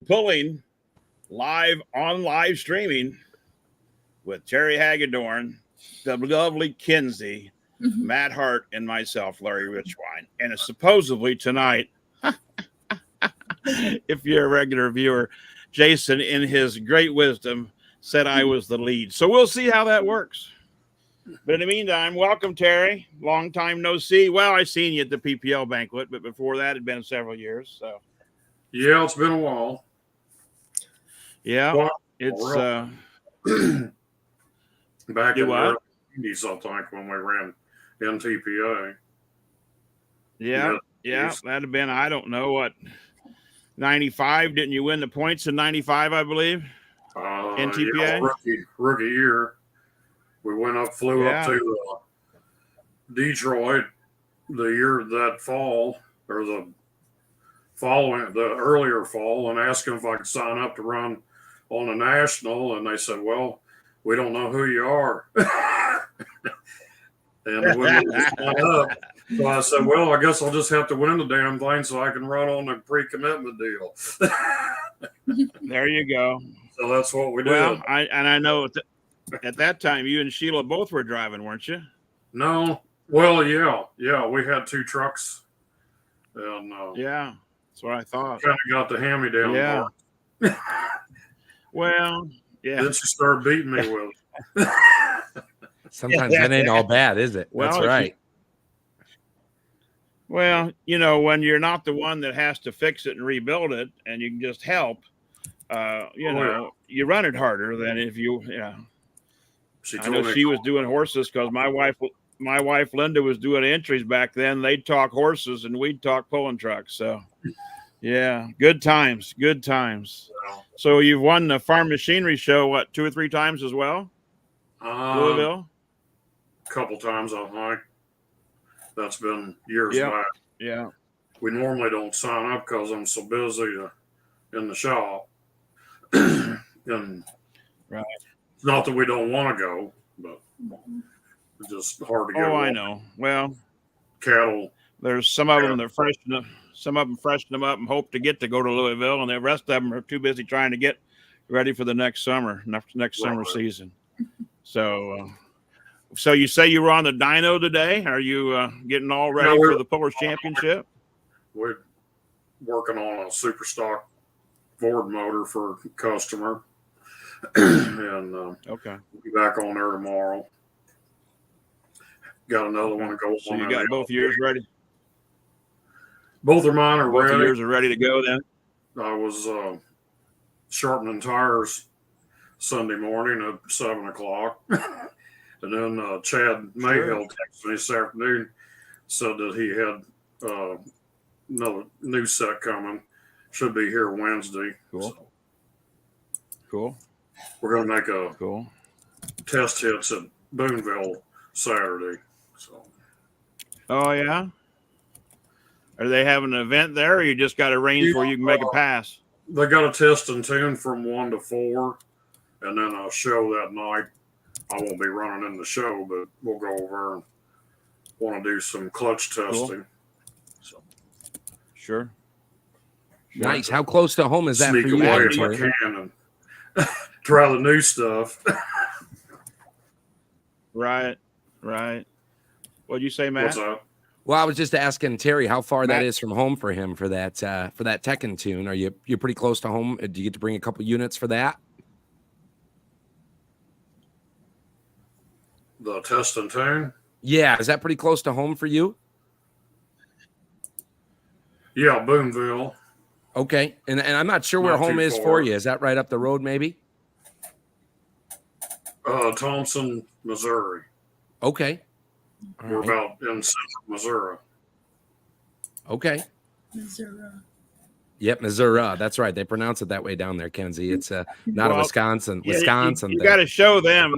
Pulling live streaming with Terry Hagedorn, the lovely Kinsey, Matt Hart, and myself, Larry Richwine. And it's supposedly tonight, if you're a regular viewer, Jason, in his great wisdom, said I was the lead. So we'll see how that works. But in the meantime, welcome, Terry. Long time no see. Well, I seen you at the PPL banquet, but before that, it'd been several years. So yeah, it's been a while. Yeah, well, it's back in the 80s, I think, when we ran NTPA. Yeah, that'd have been, I don't know what, 95. Didn't you win the points in 95, I believe? NTPA? Yeah, rookie year. We flew up to Detroit the year that fall, or the earlier fall, and asked them if I could sign up to run on a national, and they said, well, we don't know who you are. And they wouldn't sign up. So I said, well, I guess I'll just have to win the damn thing so I can run on a pre-commitment deal. There you go. So that's what we did. Well, I know at that time you and Sheila both were driving, weren't you? No. Well, yeah. We had two trucks. And yeah, that's what I thought. Kind of got the hand-me-down. Yeah. Well, yeah. Then she started beating me with it. Sometimes that ain't all bad, is it? Well, that's right. Well, you know, when you're not the one that has to fix it and rebuild it, and you can just help, you run it harder than if you, I know she was doing horses because my wife Linda was doing entries back then. They'd talk horses and we'd talk pulling trucks. So, yeah, good times. So you've won the Farm Machinery Show, what, 2 or 3 times as well? Louisville? A couple times, I think. That's been years back. Yeah. We normally don't sign up because I'm so busy in the shop. And right. It's not that we don't want to go, but it's just hard to get. Oh, I know. Well, cattle. There's some of them that freshen them up and hope to get to go to Louisville, and the rest of them are too busy trying to get ready for the next summer season. So you say you were on the dyno today? Are you getting all ready for the Pullers Championship? We're working on a super stock Ford motor for a customer. And okay, we'll be back on there tomorrow. Got another one to go. So you got both yours ready? Both of mine are ready. Both of yours are ready to go then? I was sharpening tires Sunday morning at 7 o'clock. And then Chad Mayhill texted me this afternoon, said that he had another new set coming. Should be here Wednesday. Cool. So cool. We're going to make a test hits at Boonville Saturday. So. Oh, yeah? Are they having an event there, or you just got a range where you can make a pass? They got a test and tune from 1 to 4, and then a show that night. I won't be running in the show, but we'll go over and want to do some clutch testing. Cool. So. Sure. Nice. How close to home is that for you? Sneak away if I can and try the new stuff. Right. What'd you say, Matt? What's up? Well, I was just asking Terry how far that is from home for him for that tech and tune. Are you're pretty close to home? Do you get to bring a couple units for that? The test and tune? Yeah, is that pretty close to home for you? Yeah, Boonville. Okay, and I'm not sure where home is for you. Is that right up the road, maybe? Thompson, Missouri. Okay. We're about in central Missouri. Okay. Missouri. Yep, Missouri. That's right. They pronounce it that way down there, Kenzie. It's not a Wisconsin. You got to show them.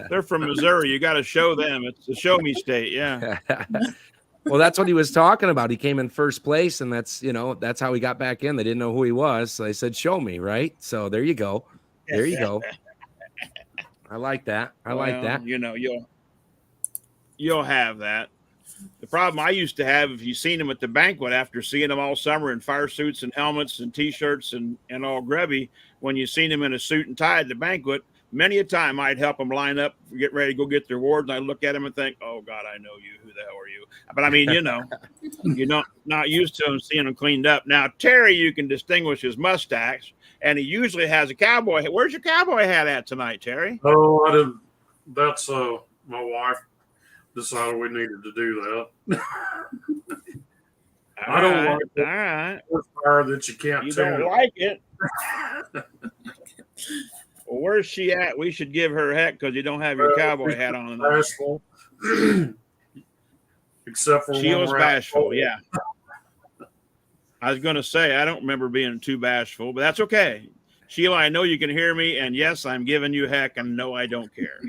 They're from Missouri. You got to show them. It's a show me state. Yeah. Well, that's what he was talking about. He came in first place, and that's how he got back in. They didn't know who he was, so they said, "Show me," right? So there you go. There you go. I like that. I like that. You know, you'll have that. The problem I used to have, if you seen him at the banquet after seeing him all summer in fire suits and helmets and T-shirts and all grubby, when you seen him in a suit and tie at the banquet, many a time I'd help them line up, get ready to go get their awards, and I'd look at him and think, oh, God, I know you. Who the hell are you? But, I mean, you're not used to him seeing him cleaned up. Now, Terry, you can distinguish his mustache, and he usually has a cowboy hat. Where's your cowboy hat at tonight, Terry? Oh, I didn't. That's my wife decided we needed to do that. I don't like it. All right. Horsepower that you can't You tune. don't like it. Well, where's she at? We should give her a heck because you don't have your cowboy hat on. Bashful. Except for she when was we're out bashful, cold. yeah. I was going to say, I don't remember being too bashful, but that's okay. Sheila, I know you can hear me, and yes, I'm giving you heck, and no, I don't care.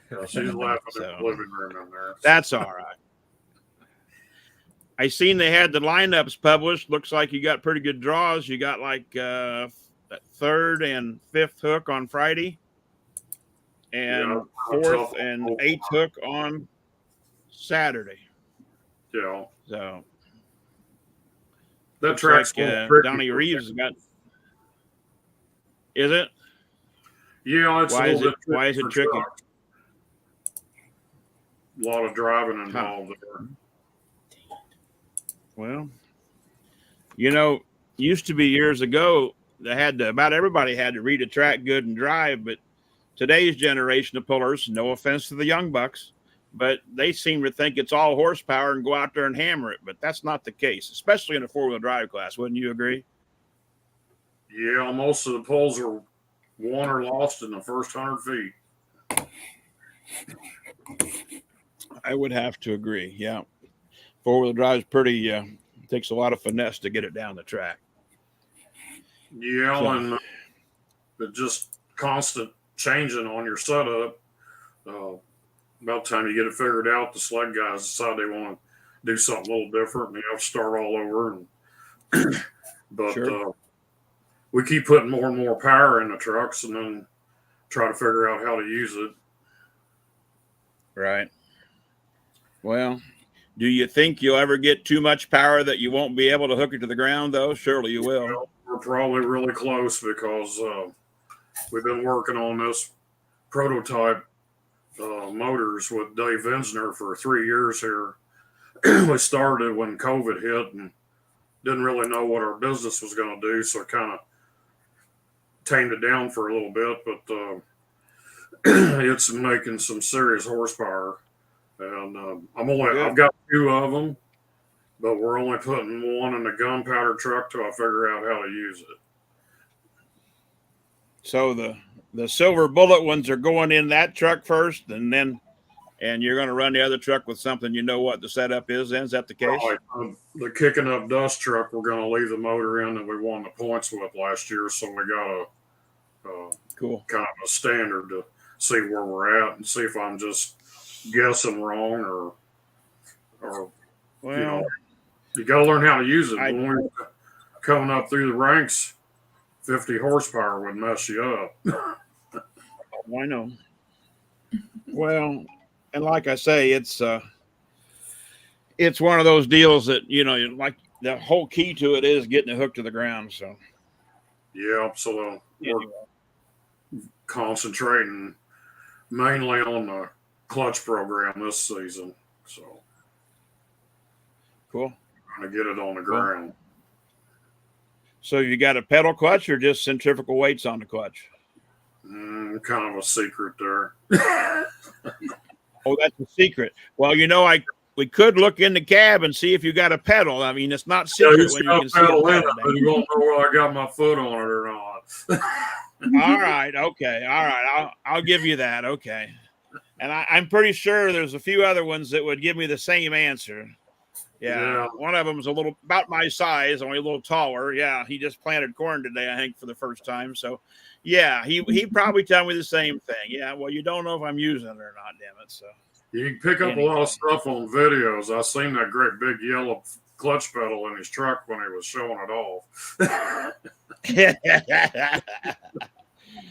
Yeah, she's laughing in the living room in there. That's all right. I seen they had the lineups published. Looks like you got pretty good draws. You got like third and fifth hook on Friday, and fourth and eighth hook on Saturday. Yeah. So that track's like, Donnie Reeves has got. Is it? Yeah, it's why is it tricky? A lot of driving involved there. Well, used to be years ago, about everybody had to read a track good and drive, but today's generation of pullers, no offense to the young bucks, but they seem to think it's all horsepower and go out there and hammer it. But that's not the case, especially in a four-wheel drive class. Wouldn't you agree? Yeah, most of the pulls are won or lost in the first 100 feet. I would have to agree. Yeah. Four-wheel drive is pretty, takes a lot of finesse to get it down the track. Yeah, so, and the just constant changing on your setup. About the time you get it figured out, the sled guys decide they want to do something a little different, and you have to start all over. But sure. We keep putting more and more power in the trucks and then try to figure out how to use it. Right. Well, do you think you'll ever get too much power that you won't be able to hook it to the ground, though? Surely you will. Well, we're probably really close because we've been working on this prototype motors with Dave Vinsner for 3 years here. We started when COVID hit and didn't really know what our business was going to do, so it kind of tamed it down for a little bit, but it's making some serious horsepower. And I've got 2 of them, but we're only putting one in the gunpowder truck till I figure out how to use it. So the silver bullet ones are going in that truck first, and you're going to run the other truck with something you know what the setup is. Is that the case? Right. The kicking up dust truck, we're going to leave the motor in that we won the points with last year, so we got a cool kind of a standard to see where we're at and see if I'm just guessing wrong or well, you got to learn how to use it. When we're coming up through the ranks, 50 horsepower would mess you up. I know. Well, and like I say, it's one of those deals that like the whole key to it is getting it hooked to the ground. So yeah, so we're concentrating mainly on the clutch program this season. So cool. Trying to get it on the ground. So you got a pedal clutch or just centrifugal weights on the clutch? Kind of a secret there. Oh, that's a secret. Well, we could look in the cab and see if you got a pedal. I mean, it's not secret when you can see a pedal. But you won't know whether I got my foot on it or not. All right. Okay. All right. I'll give you that. Okay. And I'm pretty sure there's a few other ones that would give me the same answer. Yeah. One of them is about my size, only a little taller. Yeah. He just planted corn today, I think, for the first time. So, yeah, he probably tell me the same thing. Yeah. Well, you don't know if I'm using it or not, damn it. So you can pick up a lot of stuff on videos. I seen that great big yellow clutch pedal in his truck when he was showing it off.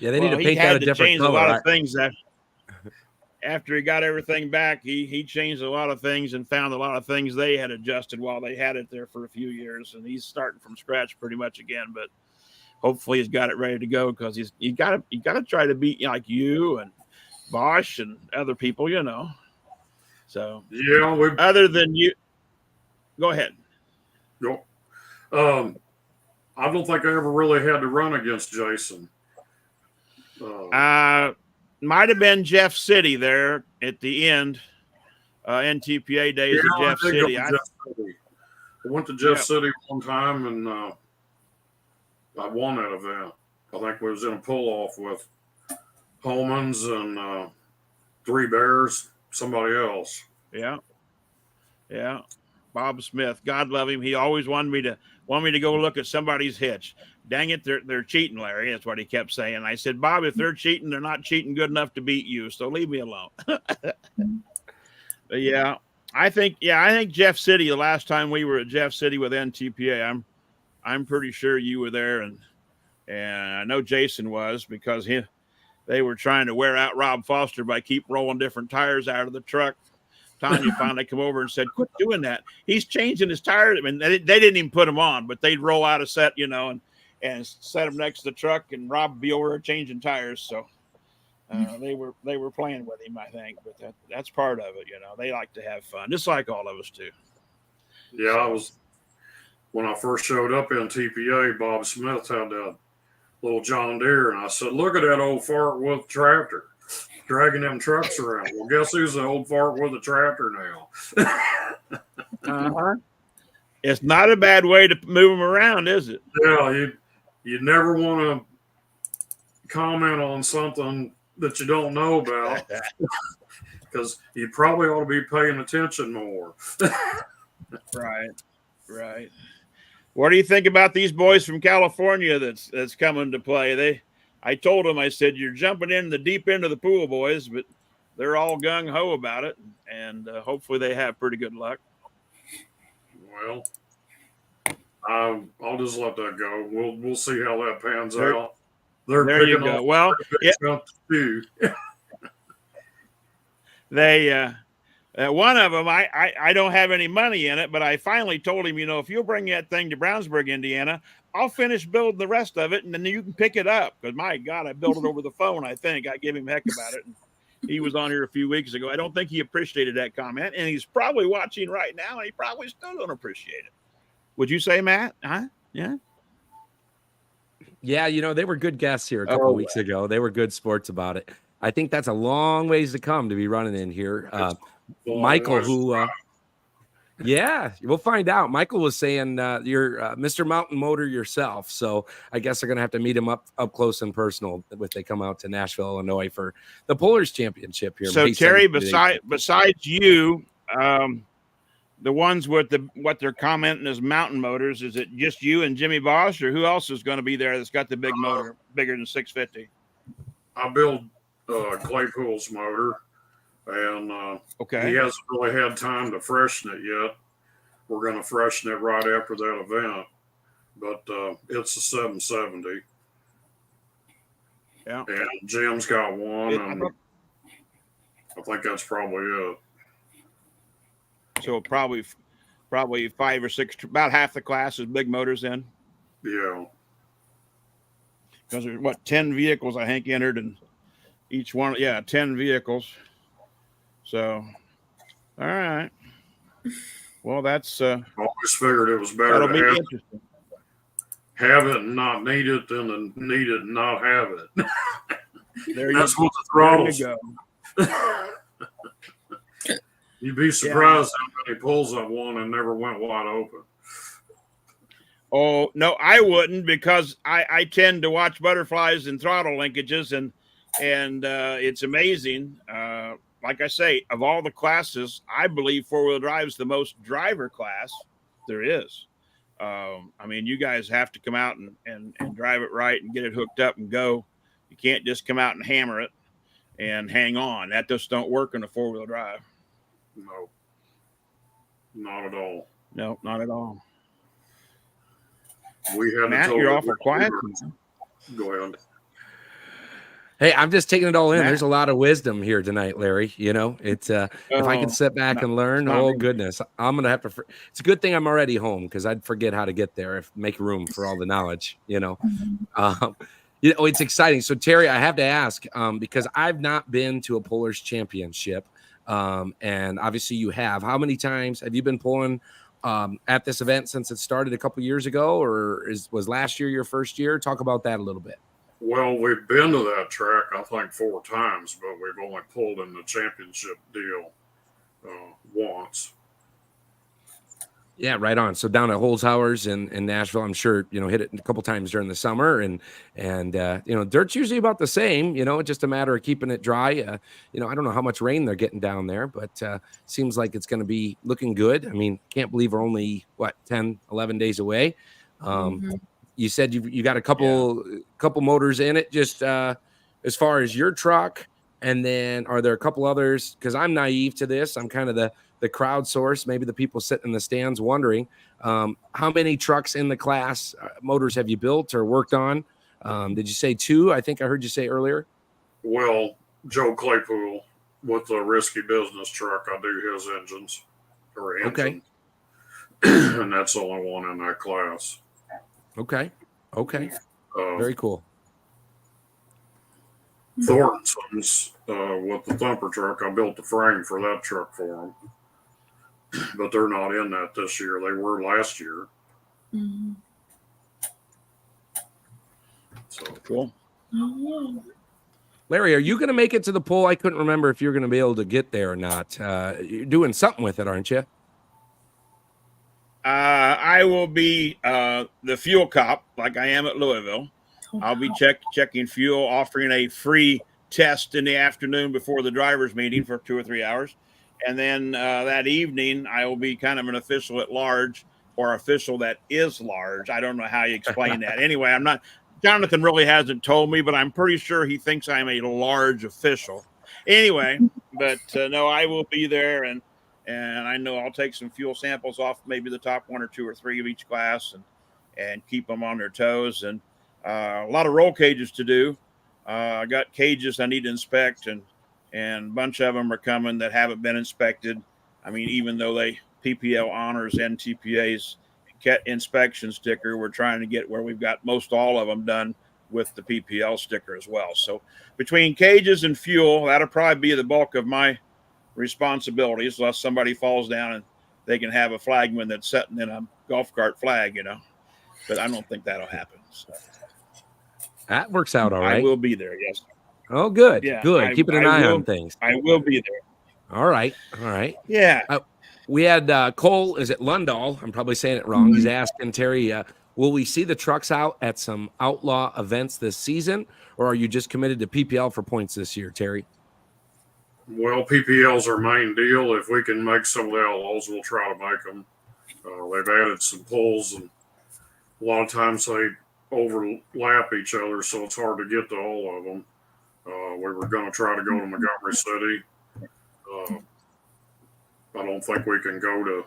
Yeah, they need to paint that a different color. A lot of things after he got everything back, he changed a lot of things and found a lot of things they had adjusted while they had it there for a few years, and he's starting from scratch pretty much again. But hopefully, he's got it ready to go because you got to try to beat like you and Bosch and other people, So Yeah, other than you, go ahead. No, I don't think I ever really had to run against Jason. Might have been Jeff City there at the end. NTPA days at Jeff City. I went to Jeff City one time and I won that event. I think we was in a pull-off with Holman's and Three Bears, somebody else. Yeah. Bob Smith, God love him. He always wanted me to go look at somebody's hitch. Dang it, they're cheating, Larry. That's what he kept saying. I said, Bob, if they're cheating, they're not cheating good enough to beat you. So leave me alone. But yeah, I think Jeff City. The last time we were at Jeff City with NTPA, I'm pretty sure you were there, and I know Jason was because they were trying to wear out Rob Foster by keep rolling different tires out of the truck. Tanya finally come over and said, "Quit doing that. He's changing his tires." I mean, they didn't even put them on, but they'd roll out a set, and set them next to the truck, and Rob would be over there changing tires. So they were playing with him, I think. But that's part of it, They like to have fun, just like all of us do. Yeah, when I first showed up in TPA, Bob Smith had that little John Deere, and I said, "Look at that old fart with tractor dragging them trucks around." Well, guess who's the old fart with a tractor now? It's not a bad way to move them around, is it? Yeah, you never want to comment on something that you don't know about because you probably ought to be paying attention more. Right. What do you think about these boys from California that's coming to play? I told them, I said, you're jumping in the deep end of the pool, boys, but they're all gung-ho about it, and hopefully they have pretty good luck. Well, I'll just let that go. We'll see how that pans out. There you go. Well, they one of them, I don't have any money in it, but I finally told him, if you'll bring that thing to Brownsburg, Indiana, I'll finish building the rest of it, and then you can pick it up. Because my God, I built it over the phone. I think I gave him heck about it. And he was on here a few weeks ago. I don't think he appreciated that comment, and he's probably watching right now, and he probably still don't appreciate it. Would you say, Matt? Huh? Yeah. Yeah, they were good guests here a couple of weeks ago. They were good sports about it. I think that's a long ways to come to be running in here. Michael, who, we'll find out. Michael was saying you're Mr. Mountain Motor yourself, so I guess they're gonna have to meet him up close and personal if they come out to Nashville, Illinois for the Pullers Championship here. So Terry, besides you, the ones with what they're commenting as mountain motors, is it just you and Jimmy Bosch, or who else is going to be there that's got the big motor, bigger than 650? I built Claypool's motor, and okay, he hasn't really had time to freshen it yet. We're going to freshen it right after that event, but it's a 770. Yeah, and Jim's got one, and I think that's probably it. So probably 5 or 6, about half the class is big motors then. Yeah. Because there's 10 vehicles I think entered, and each one, 10 vehicles. So, all right. Well, that's. I always figured it was better to have it and not need it than to need it and not have it. That's what the throttles. There you go. You'd be surprised how many pulls I've won and never went wide open. Oh, no, I wouldn't, because I tend to watch butterflies and throttle linkages, and it's amazing. Like I say, of all the classes, I believe four-wheel drive is the most driver class there is. I mean, you guys have to come out and drive it right and get it hooked up and go. You can't just come out and hammer it and hang on. That just don't work in a four-wheel drive. No, not at all. No, not at all. We had Matt, you're awful quiet. Go ahead. Hey, I'm just taking it all in. Matt. There's a lot of wisdom here tonight, Larry. You know, it's if I can sit back and learn, oh goodness, I'm gonna have to. It's a good thing I'm already home because I'd forget how to get there if make room for all the knowledge. You know, it's exciting. So Terry, I have to ask because I've not been to a Pullers Championship, and obviously you have. How many times have you been pulling at this event since it started a couple years ago, or was last year your first year? Talk about that a little bit. Well, we've been to that track, I think, 4 times, but we've only pulled in the championship deal once. Yeah, right on. So down at Holzhauer's in Nashville, I'm sure, hit it a couple times during the summer and dirt's usually about the same, it's just a matter of keeping it dry. I don't know how much rain they're getting down there, but seems like it's going to be looking good. I mean, can't believe we're only 10, 11 days away. You said you got a couple motors in it, just as far as your truck, and then are there a couple others? Because I'm naive to this. I'm kind of the crowd source, maybe the people sitting in the stands wondering how many trucks in the class motors have you built or worked on? Did you say 2? I think I heard you say earlier. Well, Joe Claypool with the Risky Business truck, I do his engines or engine. Okay. And that's the only one in that class. Okay. Very cool. Thornton's with the thumper truck, I built the frame for that truck for them. But they're not in that this year. They were last year. Mm-hmm. So cool. Larry, are you going to make it to the poll? I couldn't remember if you're going to be able to get there or not. You're doing something with it, aren't you? I will be the fuel cop like I am at Louisville. I'll be checking fuel, offering a free test in the afternoon before the driver's meeting for 2 or 3 hours. And then that evening, I will be kind of an official at large or official that is large. I don't know how you explain that. Anyway, I'm not. Jonathan really hasn't told me, but I'm pretty sure he thinks I'm a large official. Anyway, but no, I will be there, and I know I'll take some fuel samples off maybe the top 1 or 2 or 3 of each class and keep them on their toes. And a lot of roll cages to do. I got cages I need to inspect, and a bunch of them are coming that haven't been inspected. I mean, even though PPL honors NTPA's inspection sticker, we're trying to get where we've got most all of them done with the PPL sticker as well. So between cages and fuel, that'll probably be the bulk of my responsibilities, unless somebody falls down and they can have a flagman that's sitting in a golf cart flag, but I don't think that'll happen. So. That works out all right. I will be there, yes. Oh, good. Yeah, good. Keeping an eye on things. I will be there. All right. Yeah. We had Cole, is it Lundahl? I'm probably saying it wrong. He's asking Terry, will we see the trucks out at some outlaw events this season, or are you just committed to PPL for points this year, Terry? Well, PPL's our main deal. If we can make some of the outlaws, we'll try to make them. They've added some pulls, and a lot of times they overlap each other, so it's hard to get to all of them. We were going to try to go to Montgomery City. I don't think we can go to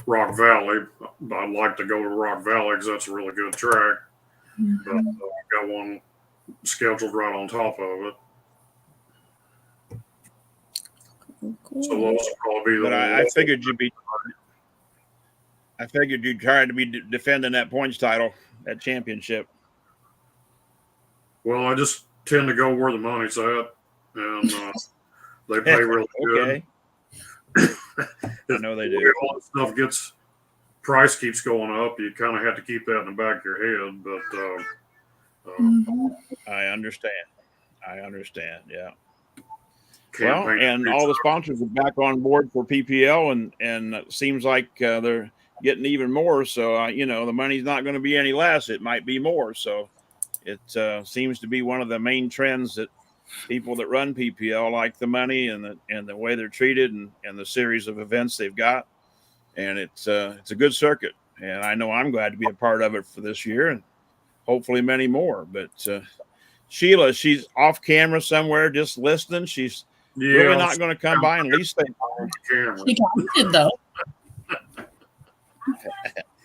Rock Valley. I'd like to go to Rock Valley because that's a really good track. But I've got one scheduled right on top of it. Cool. So those will probably be but I figured you'd try to be defending that points title, that championship. Well, I just tend to go where the money's at, and they pay really good. I know they do. All this stuff price keeps going up. You kind of have to keep that in the back of your head, but I understand. Yeah. Well, and all the sponsors are back on board for PPL, and it seems like they're getting even more. So, the money's not going to be any less. It might be more. So it seems to be one of the main trends that people that run PPL like the money and the way they're treated and the series of events they've got. And it's a good circuit. And I know I'm glad to be a part of it for this year and hopefully many more. But Sheila, she's off camera somewhere just listening. She's really not going to come by and at least think on camera. She counted, though.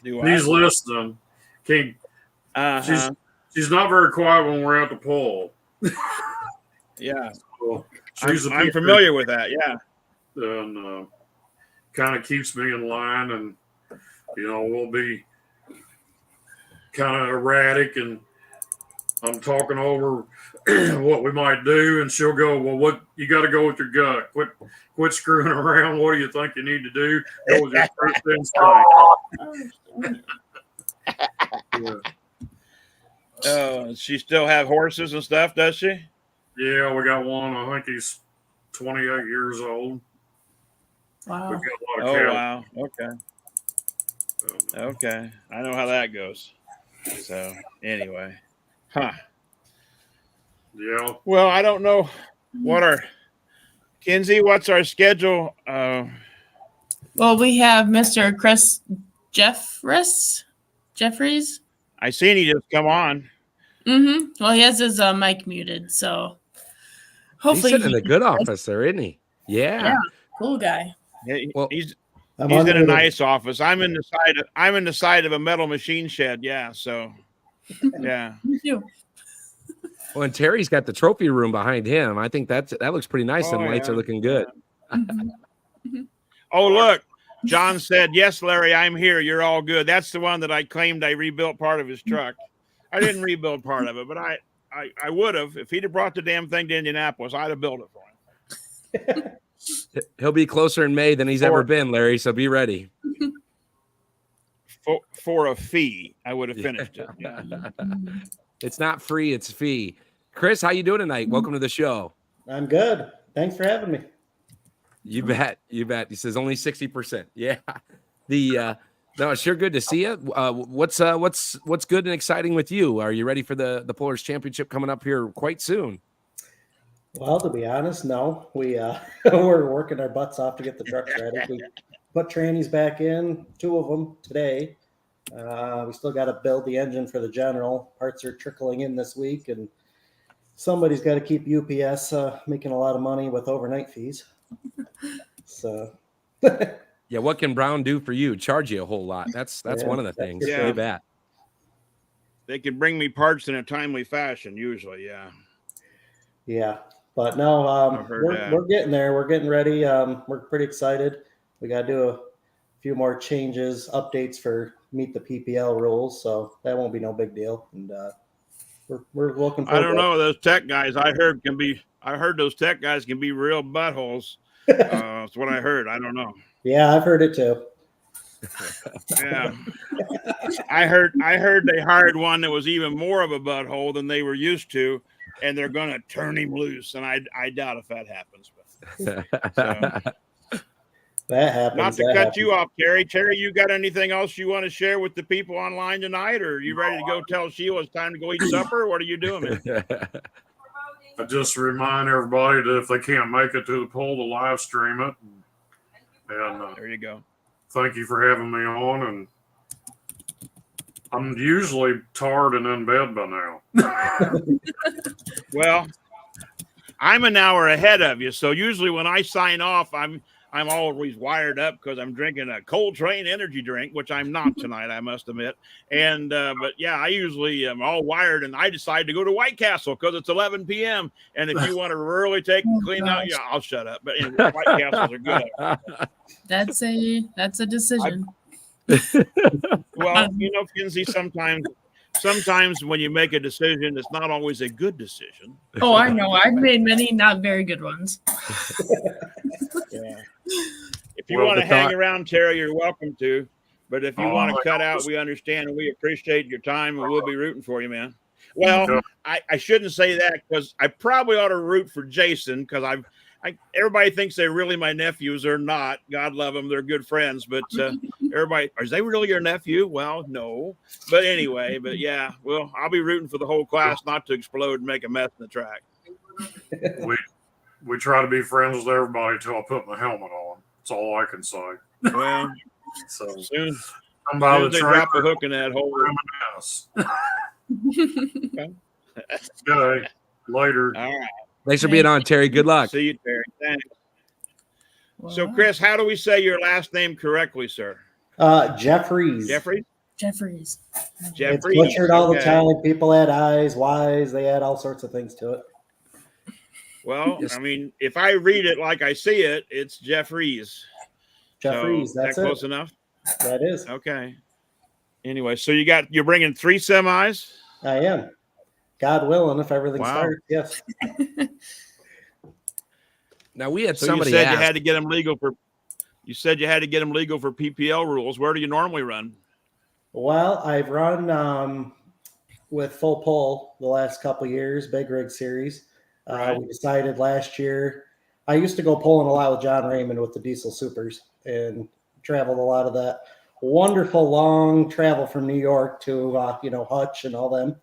He's listening. She's not very quiet when we're at the poll. Yeah. So I'm familiar with that. Yeah. And kind of keeps me in line, and we'll be kind of erratic, and I'm talking over what we might do, and she'll go, well, what you got to go with your gut. Quit screwing around. What do you think you need to do? Go with your first instinct. Yeah. She still have horses and stuff, does she? Yeah, we got one. I think he's 28 years old. Wow. We've got a lot of cows. Wow. Okay. I know how that goes. So anyway. Huh. Yeah. Well, I don't know Kinsey, what's our schedule? Well, we have Mr. Chris Jeffres. I seen he just come on. Mm-hmm. Well, he has his mic muted, so hopefully he's sitting in a good office there, isn't he? Yeah. Cool guy. Well, he's in a nice office. I'm in the side of a metal machine shed. Yeah. So yeah. Me too. Well, and Terry's got the trophy room behind him. I think that looks pretty nice. Oh, and lights are looking good. Oh, look. John said, yes, Larry, I'm here. You're all good. That's the one that I claimed I rebuilt part of his truck. I didn't rebuild part of it, but I would have. If he'd have brought the damn thing to Indianapolis, I'd have built it for him. He'll be closer in May than he's ever been, Larry, so be ready. For a fee, I would have finished it. Yeah. It's not free, it's fee. Chris, how you doing tonight? Welcome to the show. I'm good. Thanks for having me. You bet. He says only 60%. Yeah. No, it's sure good to see you. What's good and exciting with you? Are you ready for the Pullers Championship coming up here quite soon? Well, to be honest, no. We're working our butts off to get the trucks ready. We put trannies back in, 2 of them today. We still got to build the engine for the general. Parts are trickling in this week, and somebody's got to keep UPS making a lot of money with overnight fees. So, yeah, what can Brown do for you? Charge you a whole lot. That's one of the things. Yeah. Say that. They can bring me parts in a timely fashion, usually. Yeah. Yeah, but no, we're getting there. We're getting ready. We're pretty excited. We got to do a few more changes, updates for meet the PPL rules, so that won't be no big deal. And we're looking forward. I don't know, those tech guys. I heard those tech guys can be real buttholes. That's what I heard. I don't know. Yeah, I've heard it too. Yeah, I heard they hired one that was even more of a butthole than they were used to, and they're going to turn him loose. And I doubt if that happens. But, that happens. Not to cut you off, Terry. Terry, you got anything else you want to share with the people online tonight, or are you ready to go tell Sheila it's time to go eat supper? What are you doing, man? I just remind everybody that if they can't make it to the poll, to live stream it. And there you go. Thank you for having me on. And I'm usually tired and in bed by now. Well, I'm an hour ahead of you, so usually when I sign off, I'm always wired up because I'm drinking a Coltrane energy drink, which I'm not tonight, I must admit. And but yeah, I usually am all wired, and I decide to go to White Castle because it's 11 p.m. And if you want to really take and clean out, yeah, I'll shut up. But anyway, White Castles are good. That's a decision. Well, Kinsey, sometimes when you make a decision, it's not always a good decision. Oh, I know. I've made many not very good ones. Yeah. If you want to hang around, Terry, you're welcome to. But if you want to cut out, we understand and we appreciate your time, and we'll be rooting for you, man. Well, I shouldn't say that because I probably ought to root for Jason because everybody thinks they're really my nephews. They're not. God love them. They're good friends. But everybody, are they really your nephew? Well, no. But anyway, yeah. Well, I'll be rooting for the whole class not to explode and make a mess in the track. We try to be friends with everybody until I put my helmet on. That's all I can say. Well, so soon they drop a hook in that hole. Okay. Later. All right. Thanks for being on, Terry. Good luck. See you, Terry. Thanks. So, Chris, how do we say your last name correctly, sir? Jeffres. Jeffries? Jeffries. It's butchered all the time. People add I's, Y's. They add all sorts of things to it. Well, Yes. I mean, if I read it like I see it, it's Jeffres. Jeffries, So, that's that close it. enough? That is. Okay. Anyway, so you're bringing 3 semis? I am. God willing, if everything Wow. starts, yes. Now we had So somebody you said ask. you had to get them legal for PPL rules. Where do you normally run? Well, I've run with full pull the last couple years, big rig series. Right. We decided last year. I used to go pulling a lot with John Raymond with the diesel supers and traveled a lot of that wonderful long travel from New York to Hutch and all them.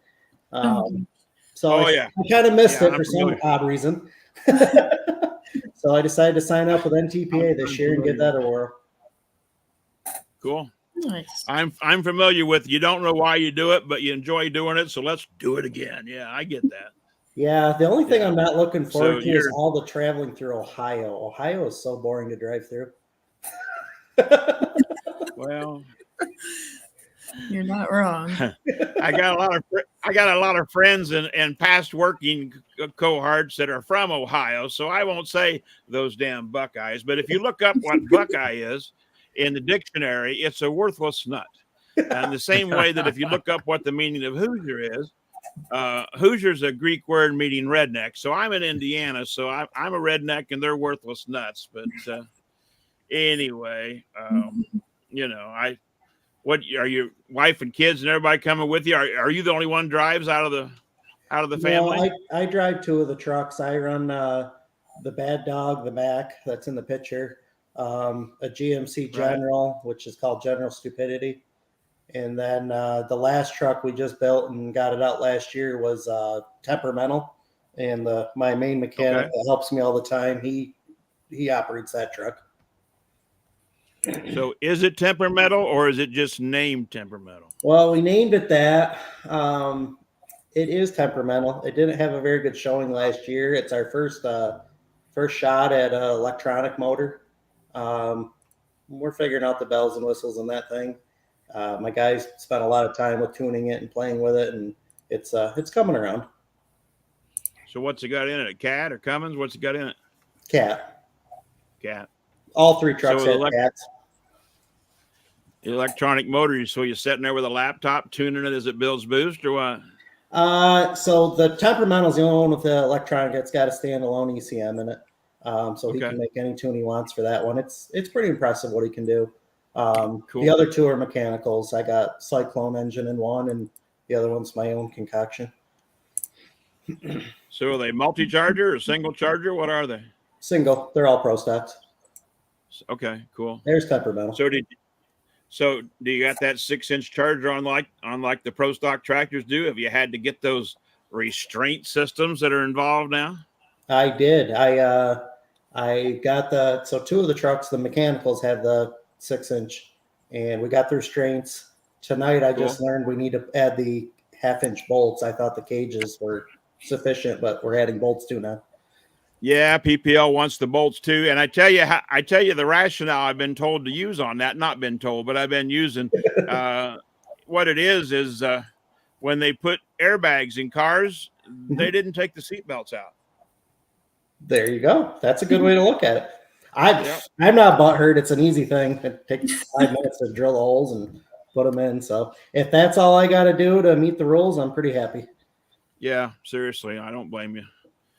So Oh, I yeah. kind of missed Yeah, it I'm for familiar. some odd reason. So I decided to sign up with NTPA this year and give that a whirl. Cool. Nice. I'm familiar with. You don't know why you do it, but you enjoy doing it. So let's do it again. Yeah, I get that. Yeah, the only thing Yeah. I'm not looking forward So to is all the traveling through Ohio. Ohio is so boring to drive through. Well, You're not wrong. I got a lot of friends and past working cohorts that are from Ohio, so I won't say those damn Buckeyes. But if you look up what Buckeye is in the dictionary, it's a worthless nut. And the same way that if you look up what the meaning of Hoosier is, Hoosier's a Greek word meaning redneck. So I'm in Indiana, so I'm a redneck, and they're worthless nuts. But anyway, what are your wife and kids and everybody coming with you? Are you the only one drives out of the family? No, I drive 2 of the trucks. I run the Bad Dog, the Mac that's in the picture, a GMC General, which is called General Stupidity. And then the last truck we just built and got it out last year was Temperamental. And my main mechanic that helps me all the time, he operates that truck. So is it temperamental or is it just named temperamental? Well, we named it that. It is temperamental. It didn't have a very good showing last year. It's our first shot at an electronic motor. We're figuring out the bells and whistles on that thing. My guys spent a lot of time with tuning it and playing with it, and it's coming around. So what's it got in it? A Cat or Cummins? What's it got in it? Cat. All 3 trucks had cats. Electronic motor. So you're sitting there with a laptop tuning it as it builds boost or what? So the Temperamental is the only one with the electronic. It's got a standalone ECM in it. So he can make any tune he wants for that one. It's pretty impressive what he can do. Cool. The other 2 are mechanicals. I got Cyclone engine in one, and the other one's my own concoction. So are they multi-charger or single charger? What are they? Single. They're all pro stocks. Okay, cool. There's Temperamental. So do you got that 6-inch charger on like the pro stock tractors do? Have you had to get those restraint systems that are involved now? I did. I got 2 of the trucks, the mechanicals have the 6-inch, and we got the restraints. Tonight I just learned we need to add the 1/2-inch bolts. I thought the cages were sufficient, but we're adding bolts too now. Yeah, PPL wants the bolts too, and I tell you the rationale I've been told to use on that. Not been told, but I've been using. What it is when they put airbags in cars, they didn't take the seatbelts out. There you go. That's a good way to look at it. I'm not butthurt. It's an easy thing. It takes 5 minutes to drill the holes and put them in. So if that's all I got to do to meet the rules, I'm pretty happy. Yeah, seriously, I don't blame you.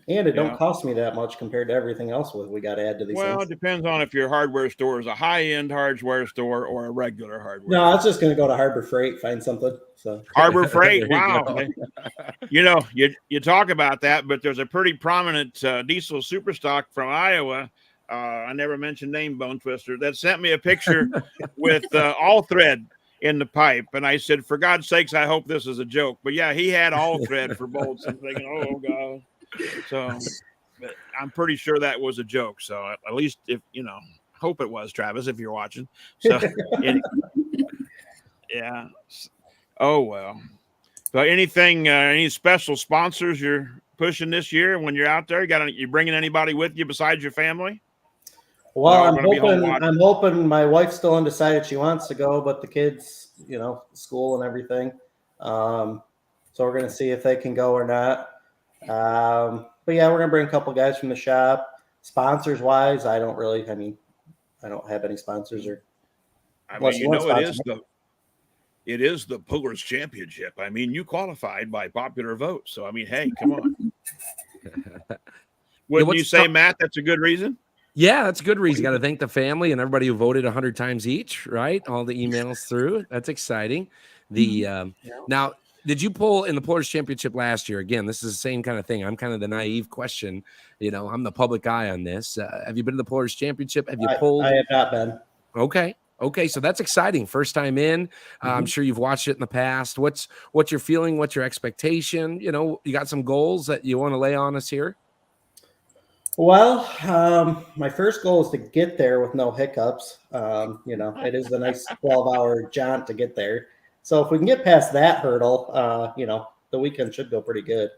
And it don't cost me that much compared to everything else we got to add to these things. Well, it depends on if your hardware store is a high-end hardware store or a regular hardware. No, I was just going to go to Harbor Freight, find something. So Harbor Freight, wow. You talk about that, but there's a pretty prominent diesel superstock from Iowa. I never mentioned name, Bone Twister, that sent me a picture with all thread in the pipe. And I said, for God's sakes, I hope this is a joke. But yeah, he had all thread for bolts. I'm thinking, oh, God. So I'm pretty sure that was a joke. So at least hope it was, Travis, if you're watching. So yeah. Oh, well. So any special sponsors you're pushing this year when you're out there? You bringing anybody with you besides your family? Well, I'm hoping my wife's still undecided. She wants to go, but the kids, school and everything. So we're going to see if they can go or not. But yeah, we're gonna bring a couple guys from the shop. Sponsors wise, I don't have any sponsors or. I mean, you know, it is the Pullers Championship. I mean, you qualified by popular vote. So, I mean, hey, come on. Wouldn't you say, Matt, that's a good reason? Yeah, that's a good reason. Got to thank the family and everybody who voted 100 times each, right? All the emails through. That's exciting. Now, did you pull in the Pullers Championship last year? Again, this is the same kind of thing. I'm kind of the naive question. You know, I'm the public eye on this. Have you been to the Pullers Championship? Have you pulled? I have not been. Okay, so that's exciting. First time in. I'm sure you've watched it in the past. What's your feeling? What's your expectation? You know, you got some goals that you want to lay on us here? Well, my first goal is to get there with no hiccups. You know, it is a nice 12-hour jaunt to get there. So if we can get past that hurdle, you know, the weekend should go pretty good.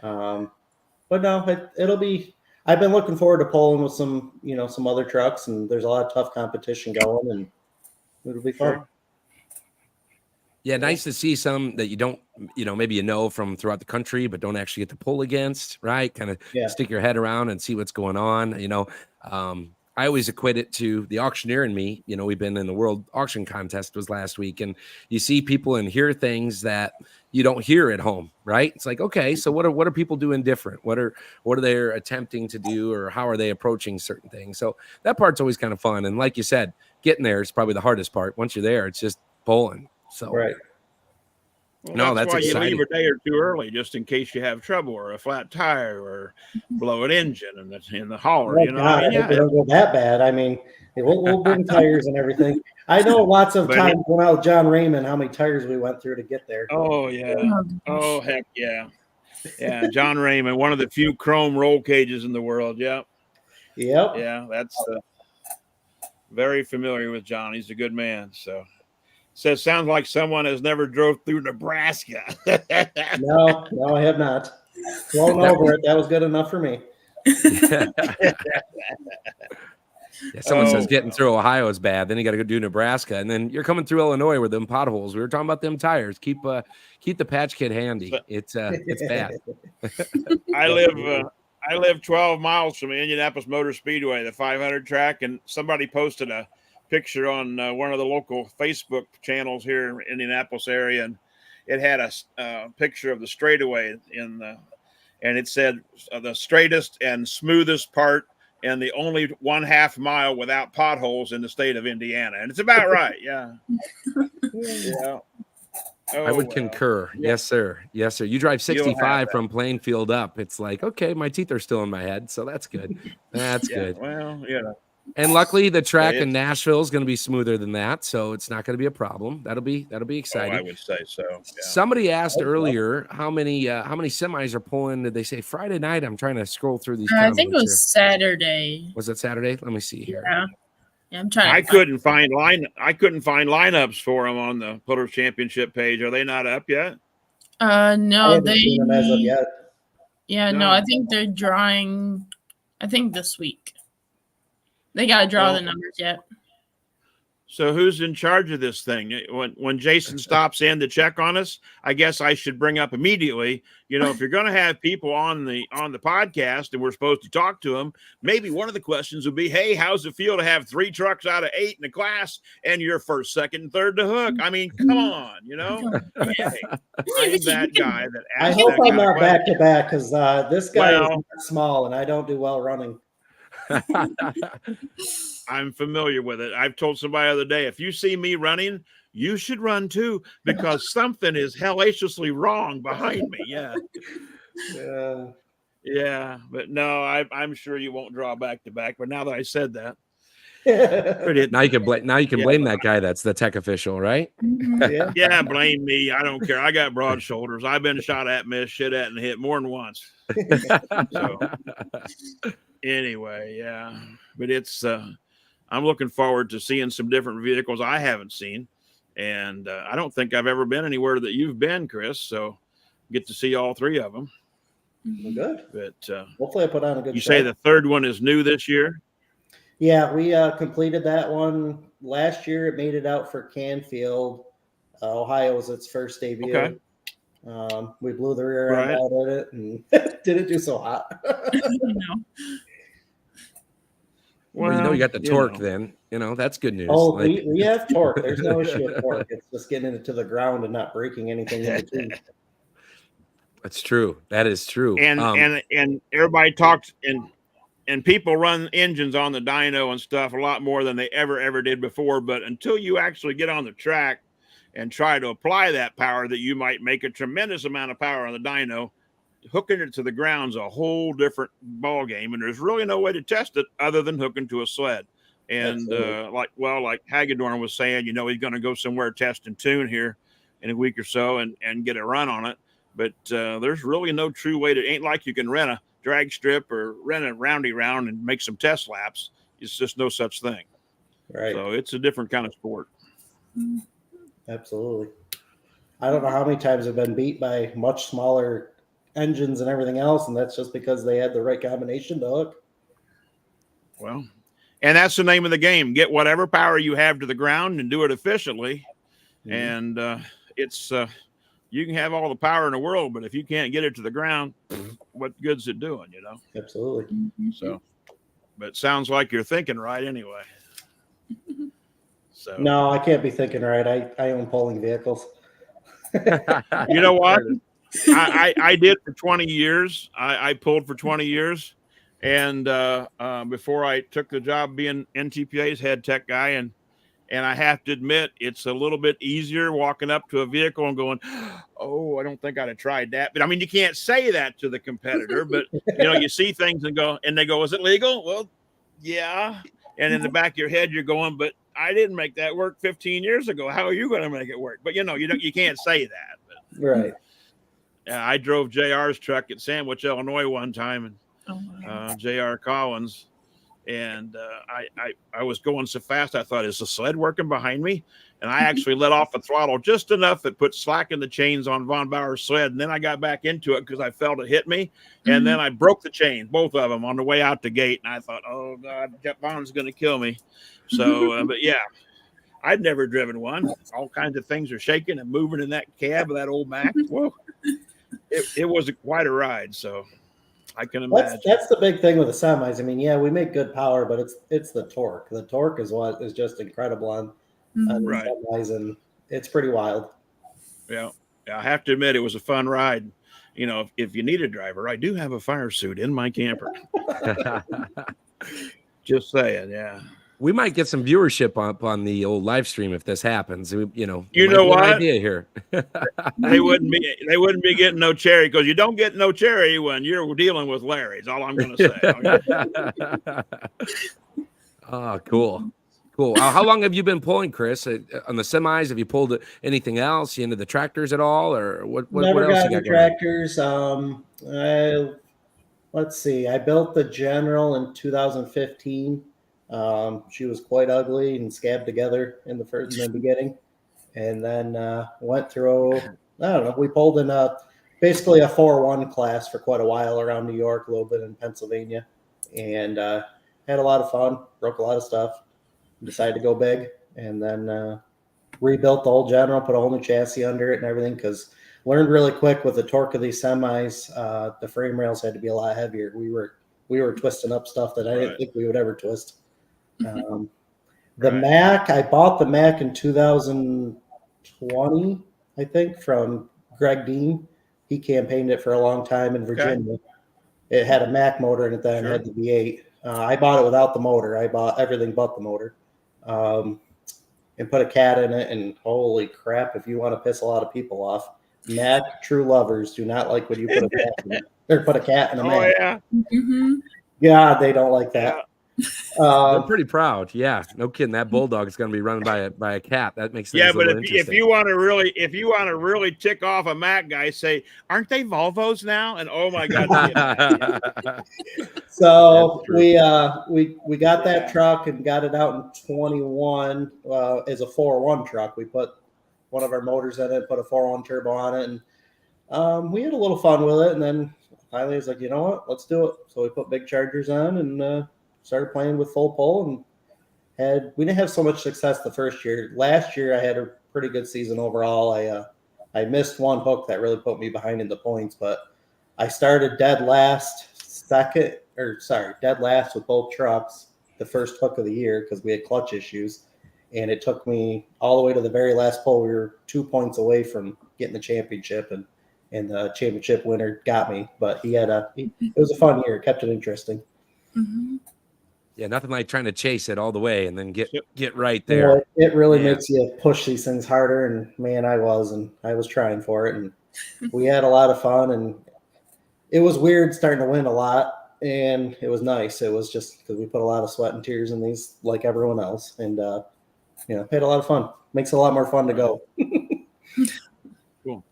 But no, it'll be. I've been looking forward to pulling with some other trucks, and there's a lot of tough competition going, and it'll be fun. Sure. Yeah, nice to see some that you don't, maybe from throughout the country, but don't actually get to pull against, right? Kind of stick your head around and see what's going on. I always equate it to the auctioneer and me. You know, we've been in the World Auction Contest was last week, and you see people and hear things that you don't hear at home, right? It's like, okay, so what are people doing different? What are they attempting to do, or how are they approaching certain things? So that part's always kind of fun. And like you said, getting there is probably the hardest part. Once you're there, it's just pulling. So right. Well, that's why exciting. You leave a day or two early, just in case you have trouble or a flat tire or blow an engine in the hauler. Oh, God, I hope it don't go that bad. I mean, we'll bring tires and everything. I know lots of times when I was John Raymond, how many tires we went through to get there. Oh yeah. Oh heck yeah. Yeah, John Raymond, one of the few chrome roll cages in the world. Yep. Yeah, that's very familiar with John. He's a good man. So. Says sounds like someone has never drove through Nebraska. No, I have not. Flown over it. That was good enough for me. Someone says getting through Ohio is bad. Then you got to go do Nebraska, and then you're coming through Illinois with them potholes. We were talking about them tires. Keep the patch kit handy. It's bad. I live 12 miles from Indianapolis Motor Speedway, the 500 track, and somebody posted a picture on one of the local Facebook channels here in Indianapolis area, and it had a picture of the straightaway and it said the straightest and smoothest part and the only 1/2 mile without potholes in the state of Indiana, and it's about right. Yeah. I would concur. Yeah. Yes, sir. You drive 65 from Plainfield up. It's like, okay, my teeth are still in my head, so that's good. That's good. Well, yeah. And luckily, the track in Nashville is going to be smoother than that, so it's not going to be a problem. That'll be exciting. I would say so. Yeah. Somebody asked earlier how many semis are pulling. Did they say Friday night? I'm trying to scroll through these. I think it was Saturday. Was it Saturday? Let me see here. Yeah, I'm trying. I couldn't find lineups for them on the Pullers Championship page. Are they not up yet? No, they. Seen them as of yet. Yeah, no, I think they're drawing. I think this week. They got to draw the numbers yet. So who's in charge of this thing? When Jason stops in to check on us, I guess I should bring up immediately, if you're going to have people on the podcast and we're supposed to talk to them, maybe one of the questions would be, hey, how's it feel to have 3 trucks out of 8 in the class and you're first, second, and third to hook? I mean, come on, Hey, I'm that guy that I hope I'm not back to back because this guy is small and I don't do well running. I'm familiar with it. I've told somebody the other day, if you see me running, you should run too, because something is hellaciously wrong behind me. Yeah. But no, I'm sure you won't draw back to back. But now that I said that, now you can blame that guy. That's the tech official, right? Yeah, blame me. I don't care. I got broad shoulders. I've been shot at, missed, shit at, and hit more than once. So anyway, yeah. But it's I'm looking forward to seeing some different vehicles I haven't seen. And I don't think I've ever been anywhere that you've been, Chris. So get to see all 3 of them. Good. But hopefully I put on a good You show. say the 3rd one is new this year? Yeah, we completed that one last year. It made it out for Canfield. Ohio was its first debut. Okay. We blew the rear end Right. out of it and didn't do so hot. Well, you got the torque then. That's good news. Oh, we have torque. There's no issue with torque. It's just getting it to the ground and not breaking anything in between. That's true. That is true. And everybody talks and people run engines on the dyno and stuff a lot more than they ever did before. But until you actually get on the track and try to apply that power, that you might make a tremendous amount of power on the dyno, hooking it to the ground's a whole different ball game. And there's really no way to test it other than hooking to a sled. And like Hagedorn was saying, he's going to go somewhere, test and tune here in a week or so and get a run on it. But there's really no true way to, ain't like you can rent a drag strip or rent a roundy round and make some test laps. It's just no such thing. Right. So it's a different kind of sport. Absolutely. I don't know how many times I've been beat by much smaller engines and everything else, and that's just because they had the right combination to hook. Well, and that's the name of the game. Get whatever power you have to the ground and do it efficiently. Mm-hmm. And it's you can have all the power in the world, but if you can't get it to the ground, what good's it doing, Absolutely. So, but it sounds like you're thinking right anyway. So no, I can't be thinking right. I own polling vehicles. You know what? I did for 20 years. I pulled for 20 years. And before I took the job being NTPA's head tech guy, and I have to admit, it's a little bit easier walking up to a vehicle and going, oh, I don't think I'd have tried that. But I mean, you can't say that to the competitor, but you see things and they go, is it legal? Well, yeah. And in the back of your head, you're going, but I didn't make that work 15 years ago. How are you going to make it work? But you can't say that. But, right. I drove JR's truck at Sandwich, Illinois one time, and JR Collins. And I was going so fast, I thought, is the sled working behind me? And I actually let off the throttle just enough that put slack in the chains on Von Bauer's sled. And then I got back into it because I felt it hit me. And then I broke the chains, both of them, on the way out the gate. And I thought, oh, God, Von's going to kill me. So, but yeah, I'd never driven one. All kinds of things are shaking and moving in that cab of that old Mac. Whoa. It was quite a ride. So I can imagine. That's the big thing with the semis. I mean, yeah, we make good power, but it's the torque. The torque is what is just incredible on right. semis, and it's pretty wild. Yeah, I have to admit, it was a fun ride. If you need a driver, I do have a fire suit in my camper. Just saying, yeah. We might get some viewership on the old live stream if this happens. You know what? Idea here. They wouldn't be getting no cherry, because you don't get no cherry when you're dealing with Larry's. All I'm going to say. Oh, cool. How long have you been pulling, Chris? On the semis, have you pulled anything else? You into the tractors at all, or what? Never what else got you got the tractors. Let's see. I built the General in 2015. She was quite ugly and scabbed together in the beginning, and then went through. I don't know. We pulled in basically a 4-1 class for quite a while around New York, a little bit in Pennsylvania, and had a lot of fun. Broke a lot of stuff. Decided to go big, and then rebuilt the whole General, put a whole new chassis under it and everything, because learned really quick with the torque of these semis, the frame rails had to be a lot heavier. We were twisting up stuff that I didn't think we would ever twist. The Mac, I bought the Mac in 2020, I think, from Greg Dean. He campaigned it for a long time in Virginia. Okay. It had a Mac motor in it then. It had the V8. I bought it without the motor. I bought everything but the motor. And put a cat in it, and holy crap, if you want to piss a lot of people off, Mac true lovers do not like when you put a cat in it. Or put a cat in a Mac. Yeah. Yeah, they don't like that. They're pretty proud. Yeah, no kidding. That bulldog is going to be run by a cat. That makes sense. Yeah, but if you want to really tick off a Mac guy, say, aren't they Volvos now? And oh my God. So we got that truck and got it out in 21 as a 4-1 truck. We put one of our motors in it, put a 4-1 turbo on it, and we had a little fun with it. And then finally, I was like, you know what? Let's do it. So we put big chargers on and started playing with full pull, and we didn't have so much success the first year. Last year, I had a pretty good season overall. I I missed one hook that really put me behind in the points, but I started dead last with both trucks the first hook of the year because we had clutch issues. And it took me all the way to the very last pole. We were 2 points away from getting the championship, and the championship winner got me. But it was a fun year. It kept it interesting. Mm-hmm. Yeah, nothing like trying to chase it all the way and then get right there. Well, it really makes you push these things harder. And man, I was trying for it, and we had a lot of fun. And it was weird starting to win a lot, and it was nice. It was just because we put a lot of sweat and tears in these, like everyone else, and had a lot of fun. Makes it a lot more fun to go. Cool.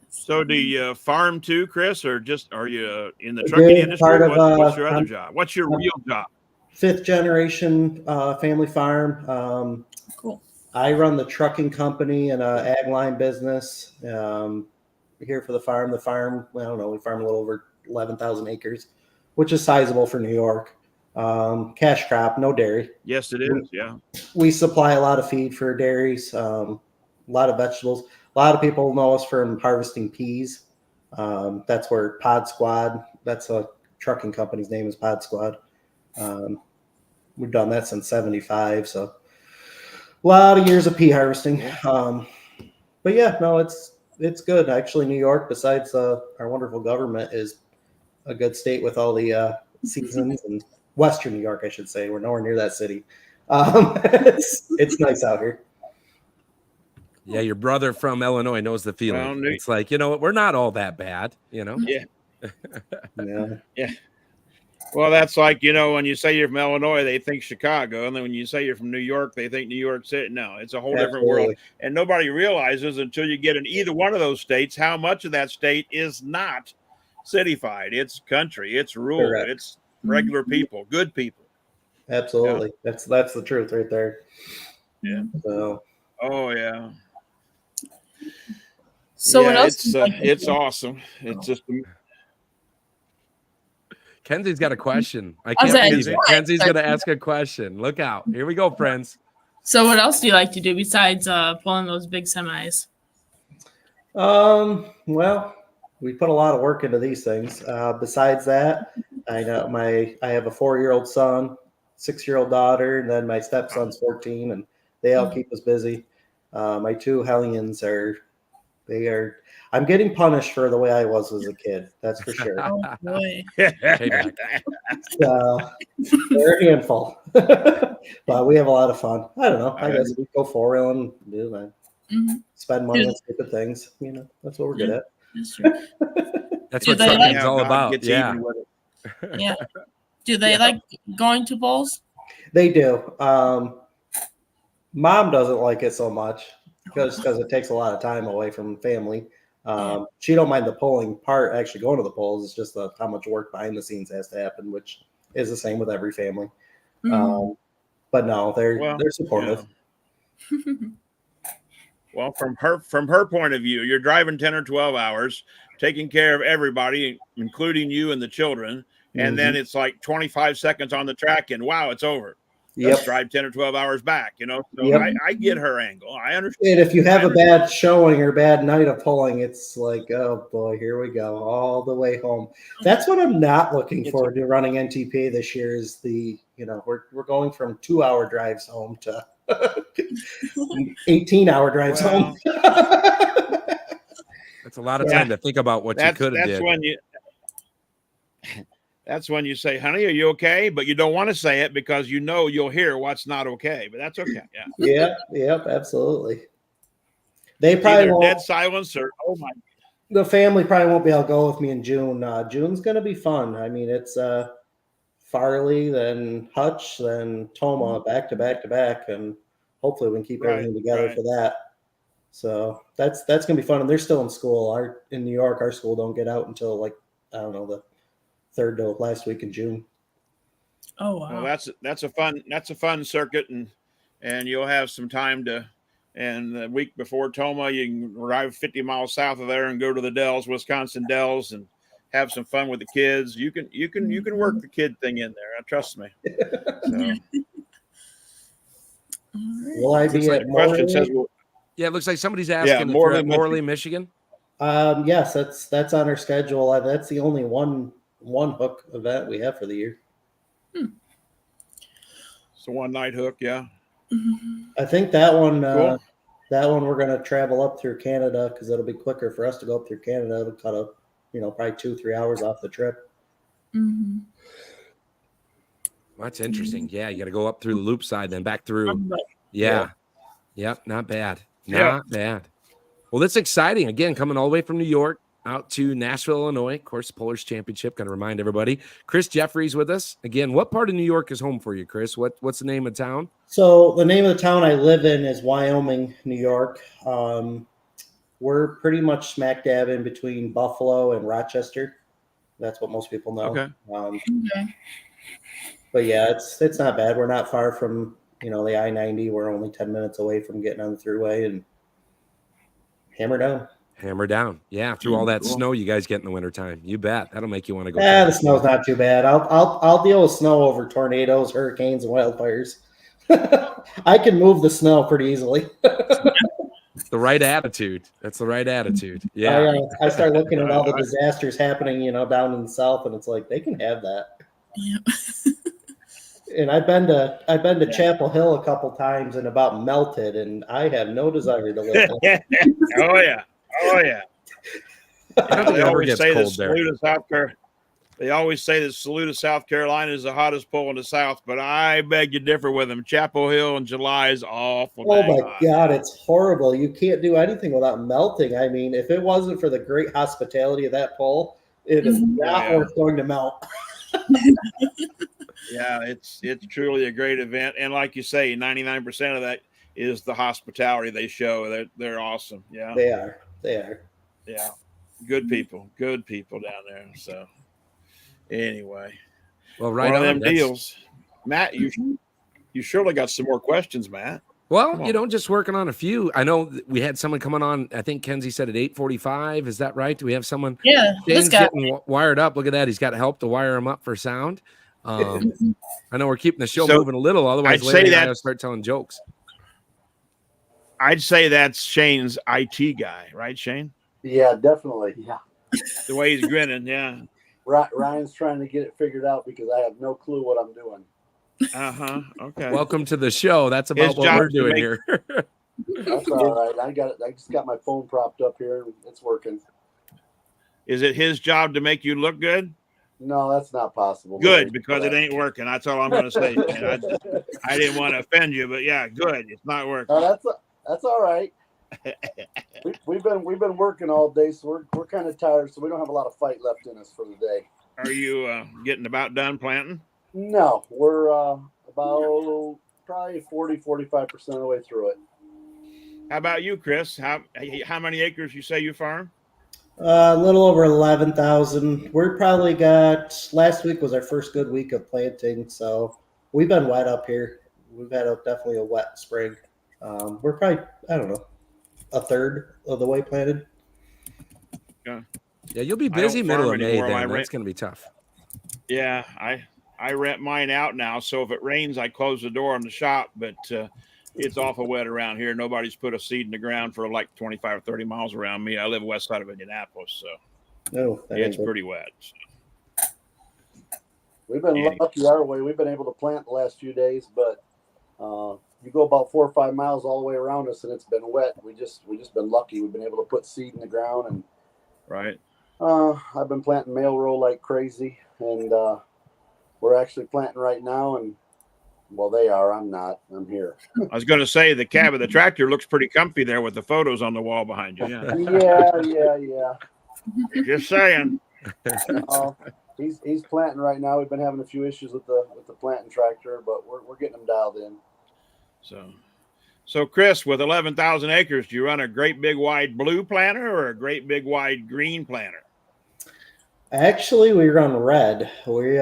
So do you farm too, Chris, or just are you in the trucking industry? What's your other job? What's your real job? 5th generation family farm. Cool. I run the trucking company and ag line business here for the farm. The farm, I don't know, we farm a little over 11,000 acres, which is sizable for New York. Cash crop, no dairy. Yes, it is. Yeah. We supply a lot of feed for dairies, a lot of vegetables. A lot of people know us from harvesting peas. That's where Pod Squad, that's a trucking company's name is Pod Squad. We've done that since 75. So a lot of years of pea harvesting. But yeah, no, it's good. Actually, New York, besides our wonderful government, is a good state with all the seasons. And Western New York, I should say. We're nowhere near that city. It's nice out here. Yeah, your brother from Illinois knows the feeling. Well, it's like, we're not all that bad, Yeah. Yeah. Well, that's like, when you say you're from Illinois, they think Chicago. And then when you say you're from New York, they think New York City. No, it's a whole different world. And nobody realizes until you get in either one of those states how much of that state is not cityfied. It's country. It's rural. Correct. It's regular people, good people. Absolutely. Yeah. That's the truth right there. Yeah. So. Oh, yeah. So what else? It's awesome. It's just. Kenzie's got a question. I can't believe it. Kenzie's going to ask a question. Look out. Here we go, friends. So what else do you like to do besides pulling those big semis? Well, we put a lot of work into these things. Besides that, I have a 4-year-old son, 6-year-old daughter, and then my stepson's 14, and they all keep us busy. My 2 hellions I'm getting punished for the way I was as a kid. That's for sure. Oh boy. So they're a handful, but we have a lot of fun. I don't know. I guess we go 4-wheeling and do that. Mm-hmm. Spend money on stupid things. That's what we're good at. That's true. That's what trucking's all about. Yeah. Yeah. Do they like going to bowls? They do. Mom doesn't like it so much because it takes a lot of time away from family. She don't mind the pulling part, actually going to the polls. It's just how much work behind the scenes has to happen, which is the same with every family. Mm-hmm. But no, they're supportive. Yeah. Well, from her point of view, you're driving 10 or 12 hours, taking care of everybody, including you and the children, and then it's like 25 seconds on the track, and wow, it's over. Let's drive 10 or 12 hours back, So I get her angle. I understand. And if you have a bad showing or bad night of pulling, it's like, oh boy, here we go all the way home. That's what I'm not looking forward to running NTPA this year is we're going from 2-hour drives home to 18-hour drives home. That's a lot of time to think about what you could have did. That's when you say, honey, are you okay? But you don't want to say it because you'll hear what's not okay. But that's okay. Yeah. Yep, absolutely. They probably won't. Dead silence or, oh my. The family probably won't be able to go with me in June. June's going to be fun. I mean, it's Farley, then Hutch, then Toma back to back to back. And hopefully we can keep everything together for that. So that's going to be fun. And they're still in school. In New York, our school don't get out until the 3rd to last week in June. Oh wow. Well, that's a fun circuit, and you'll have some time to. And the week before Toma, you can drive 50 miles south of there and go to the Dells, Wisconsin Dells, and have some fun with the kids. You can work the kid thing in there. Trust me. So. Will I be at question says, Yeah, it looks like somebody's asking if you're at Morley, Michigan. Yes, that's on our schedule. That's the only one hook event we have for the year. It's a one-night hook, yeah. I think that one. Cool. That one we're gonna travel up through Canada because it'll be quicker for us to go up through Canada. It'll cut up, probably 2-3 hours off the trip. Mm-hmm. That's interesting. Yeah, you got to go up through the loop side, then back through. Yeah. Yep. Not bad. Not bad. Well, that's exciting. Again, coming all the way from New York out to Nashville, Illinois. Of course, Pullers Championship. Got to remind everybody. Chris Jeffres with us. Again, what part of New York is home for you, Chris? What's the name of town? So the name of the town I live in is Wyoming, New York. We're pretty much smack dab in between Buffalo and Rochester. That's what most people know. Okay. Okay. But yeah, it's not bad. We're not far from the I-90. We're only 10 minutes away from getting on the thruway and hammer down. Hammer down. Yeah, through all that snow you guys get in the wintertime. You bet. That'll make you want to go. Yeah, the snow's not too bad. I'll deal with snow over tornadoes, hurricanes, and wildfires. I can move the snow pretty easily. The right attitude. That's the right attitude. Yeah. I start looking at all the disasters happening, down in the South, and it's like they can have that. Yep. And I've been to Chapel Hill a couple times and about melted, and I have no desire to live there. Oh yeah. I don't think it ever gets cold there. They always say that Saluda, South Carolina is the hottest pole in the South, but I beg to differ with them. Chapel Hill in July is awful. Oh my God, it's horrible. You can't do anything without melting. I mean, if it wasn't for the great hospitality of that pole, it is not worth going to melt. Yeah, it's truly a great event. And like you say, 99% of that is the hospitality they show. They're awesome. Yeah. They are. Yeah. Good people down there. So anyway. Well, right on on them deals. Matt, you surely got some more questions, Matt. Well, just working on a few. I know we had someone coming on. I think Kenzie said at 8:45. Is that right? Do we have someone? Yeah, Shane's getting wired up. Look at that. He's got help to wire him up for sound. I know we're keeping the show moving a little. Otherwise, later I'll start telling jokes. I'd say that's Shane's IT guy, right, Shane? Yeah, definitely. Yeah. The way he's grinning, yeah. Ryan's trying to get it figured out because I have no clue what I'm doing. Okay. Welcome to the show. That's about what we're doing here. That's all right. I got it. I just got my phone propped up here. It's working. Is it his job to make you look good? No, that's not possible. Good, because it ain't working. That's all I'm going to say. I didn't want to offend you, but yeah, good. It's not working. That's all right. We've been working all day, so we're kind of tired, so we don't have a lot of fight left in us for the day. Are you getting about done planting? No, we're about probably 40-45% of the way through it. How about you, Chris? How many acres you say you farm? A little over 11,000. We're probably got, last week was our first good week of planting, so we've been wet up here. We've had definitely a wet spring. We're probably, I don't know, a third of the way planted. Yeah, you'll be busy middle of May then. That's going to be tough. Yeah, I rent mine out now, so if it rains, I close the door on the shop, but it's awful wet around here. Nobody's put a seed in the ground for like 25 or 30 miles around me. I live west side of Indianapolis, so it's pretty wet. So. We've been lucky our way. We've been able to plant the last few days, but you go about 4 or 5 miles all the way around us, and it's been wet. We just been lucky. We've been able to put seed in the ground, and right. I've been planting mail row like crazy, and we're actually planting right now, and well, they are. I'm not. I'm here. I was going to say the cab of the tractor looks pretty comfy there with the photos on the wall behind you. Yeah. Just saying. He's planting right now. We've been having a few issues with the planting tractor, but we're getting them dialed in. So Chris, with 11,000 acres, do you run a great big wide blue planter or a great big wide green planter? Actually, we run red. We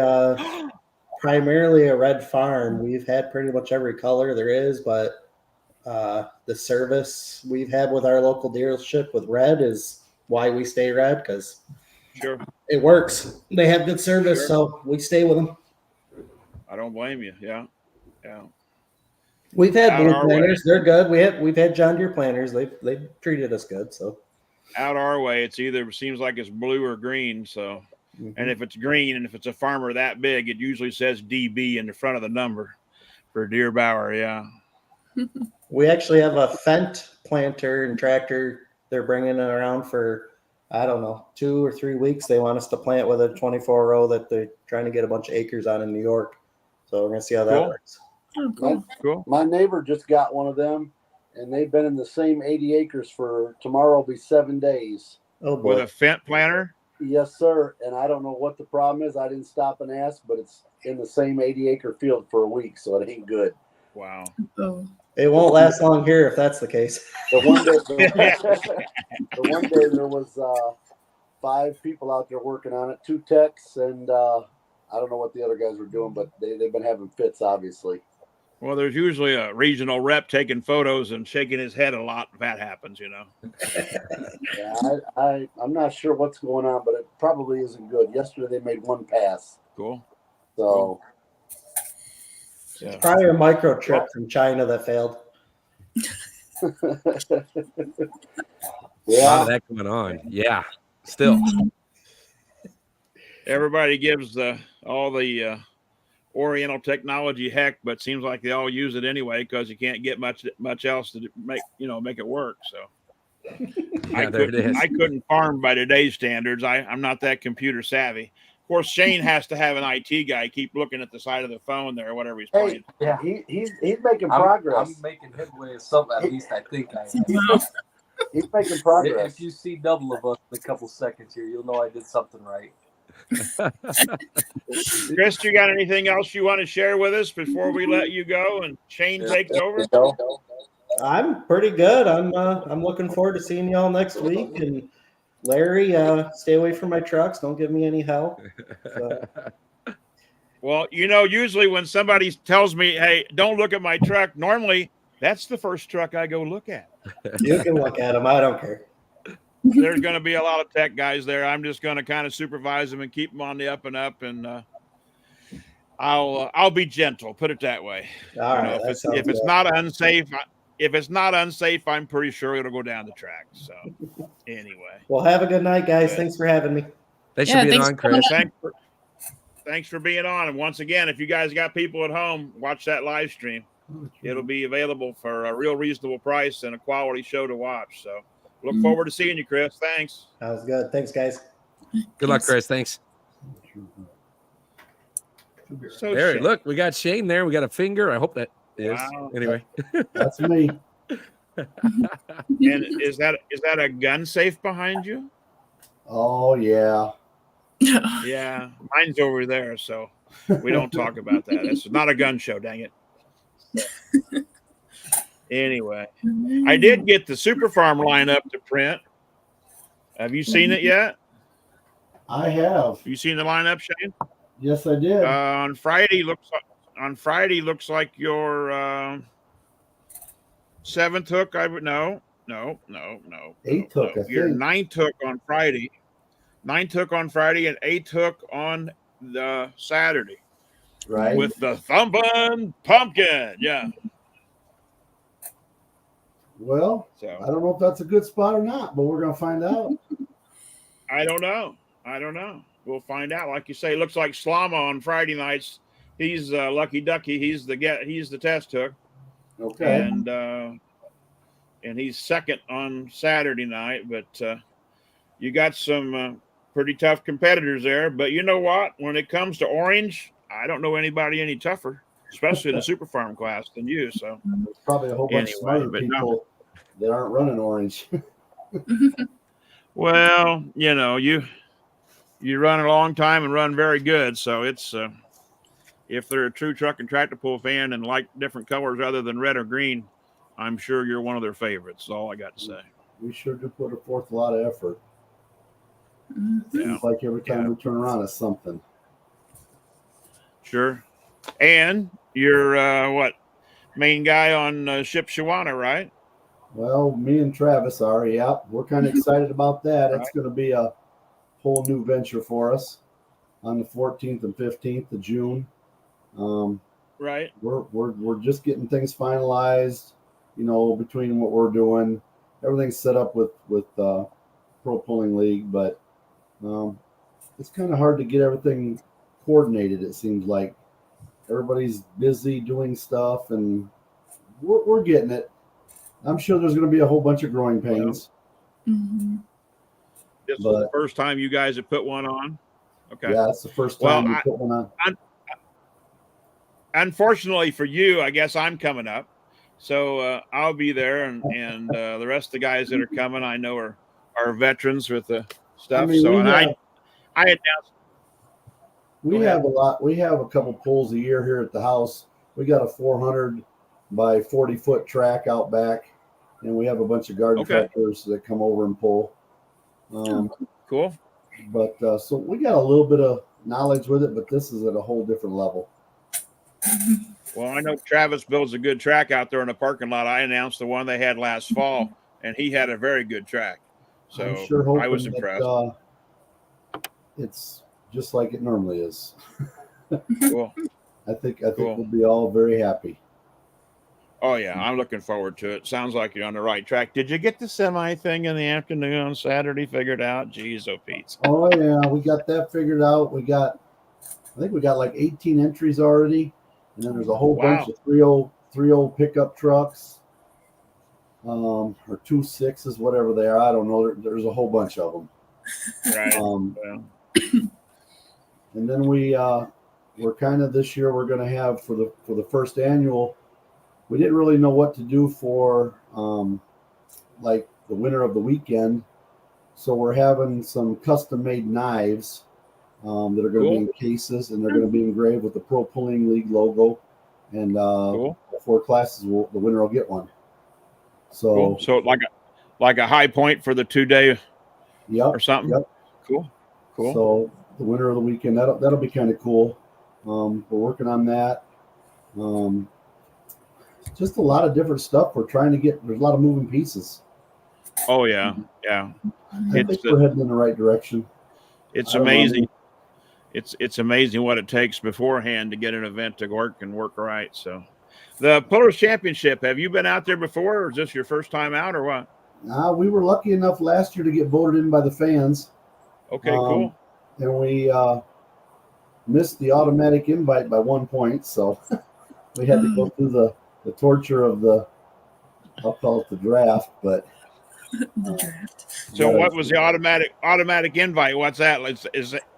primarily a red farm. We've had pretty much every color there is, but the service we've had with our local dealership with red is why we stay red, because it works. They have good service, so we stay with them. I don't blame you. Yeah. We've had Out blue our way. planters. They're good. We've had John Deere planters. They've treated us good. So Out our way, it's either seems like it's blue or green. So, and if it's green and if it's a farmer that big, it usually says DB in the front of the number for Deere Bauer. Yeah. we actually have a Fendt planter and tractor. They're bringing it around for, I don't know, 2 or 3 weeks. They want us to plant with a 24 row that they're trying to get a bunch of acres on in New York. So we're gonna see how that Cool. works. Oh, cool. Cool. My neighbor just got one of them, and they've been in the same 80 acres for tomorrow will be 7 days. Oh With boy. a Fendt planter. Yes, sir. And I don't know what the problem is. I didn't stop and ask, but it's in the same 80-acre field for a week, so it ain't good. Wow. Oh. It won't last long here if that's the case. The one day there was 5 people out there working on it, 2 techs, and I don't know what the other guys were doing, but they've been having fits, obviously. Well, there's usually a regional rep taking photos and shaking his head a lot if that happens, you know. Yeah, I'm not sure what's going on, but it probably isn't good. Yesterday they made 1 pass. Cool. So Yeah. Probably a microchip from China that failed. A lot yeah, of that going on. Yeah. Still. Everybody gives all the Oriental technology heck, but seems like they all use it anyway because you can't get much else to make it work. So Yeah, there it is. I couldn't farm by today's standards. I'm not that computer savvy. Of course, Shane has to have an IT guy keep looking at the side of the phone there, whatever he's playing. yeah, he's making progress. I'm making headway of something. At least I think I am. Wow. He's making progress. If you see double of us in a couple seconds here, you'll know I did something right. Chris, you got anything else you want to share with us before we let you go and Shane takes over? I'm pretty good. I'm looking forward to seeing y'all next week. And Larry, stay away from my trucks. Don't give me any hell. So, Well, usually when somebody tells me, hey, don't look at my truck, normally that's the first truck I go look at. you can look at them. I don't care. There's going to be a lot of tech guys there. I'm just going to kind of supervise them and keep them on the up and up. And I'll be gentle, put it that way. All right. If it's not unsafe, I'm pretty sure it'll go down the track. So anyway. Well, have a good night, guys. Thanks for having me. They should be on, Chris. Thanks for being on. And once again, if you guys got people at home, watch that live stream. It'll be available for a real reasonable price and a quality show to watch. So look forward to seeing you, Chris. Thanks. That was good. Thanks, guys. Good luck, Chris. Thanks. So There, Shane. look, we got Shane there. We got a finger. I hope that is. Wow. Anyway. That's me. And is that a gun safe behind you? Oh yeah. Yeah, mine's over there, so we don't talk about that. It's not a gun show, dang it. Anyway, I did get the Super Farm lineup to print. Have you seen it yet? I have. You seen the lineup, Shane? Yes, I did. On Friday looks like your 7th hook. No. 8th hook, I Your think. 9th hook on Friday. 9th hook on Friday and 8th hook on the Saturday. Right. With the thumping pumpkin. Yeah. Well, I So don't know if that's a good spot or not, but we're gonna find out. I don't know. We'll find out. Like you say, it looks like Slama on Friday nights. He's Lucky Ducky. He's the test hook. Okay. And he's second on Saturday night. But you got some pretty tough competitors there. But you know what? When it comes to orange, I don't know anybody any tougher, especially in the Super Farm class than you. So There's probably a whole bunch of smarter but no. people that aren't running orange. well, you run a long time and run very good. So it's if they're a true truck and tractor pull fan and like different colors other than red or green, I'm sure you're one of their favorites. That's all I got to say. We sure do put forth a lot of effort. Yeah. Seems like every time we turn around, it's something. Sure. And you're main guy on Ship Shawana, right? Well, me and Travis are. Yeah, we're kind of excited about that. It's going to be a whole new venture for us on the 14th and 15th of June. Right. We're just getting things finalized, between what we're doing. Everything's set up with Pro Pulling League, but it's kind of hard to get everything coordinated. It seems like everybody's busy doing stuff, and we're getting it. I'm sure there's going to be a whole bunch of growing pains. Mm-hmm. This is the first time you guys have put one on. Okay. Yeah, it's the first time we put one on. Unfortunately for you, I guess I'm coming up, so I'll be there, and the rest of the guys that are coming, I know are veterans with the stuff. I announced. We have a lot. We have a couple pulls a year here at the house. We got a 400 by 40 foot track out back, and we have a bunch of garden tractors that come over and pull. Cool. But so we got a little bit of knowledge with it, but this is at a whole different level. Well, I know Travis builds a good track out there in the parking lot. I announced the one they had last fall, and he had a very good track. So I'm sure I was impressed. It's just like it normally is. Cool. I think we'll be all very happy. Oh yeah, I'm looking forward to it. Sounds like you're on the right track. Did you get the semi thing in the afternoon on Saturday figured out? Jeez, oh Pete. Oh yeah, we got that figured out. I think we got like 18 entries already, and then there's a whole bunch of 3.0 pickup trucks, or 2.6s, whatever they are. I don't know. There's a whole bunch of them. Right. And then we're kind of this year we're going to have for the first annual. We didn't really know what to do for like the winner of the weekend, so we're having some custom made knives that are going to be in cases, and they're going to be engraved with the Pro Pulling League logo. And 4 classes, the winner will get one. So like a high point for the 2-day, or something. Yep. Cool. So the winner of the weekend, that'll be kind of cool. We're working on that. Just a lot of different stuff. We're trying to get. There's a lot of moving pieces. Oh yeah, yeah. I think we're heading in the right direction. It's amazing. It's amazing what it takes beforehand to get an event to work right. So, the Pullers Championship. Have you been out there before, or is this your first time out, or what? We were lucky enough last year to get voted in by the fans. Okay, cool. And we missed the automatic invite by 1 point, so we had to go through the torture of I'll call it the draft, but the draft. So what was the automatic invite? What's that?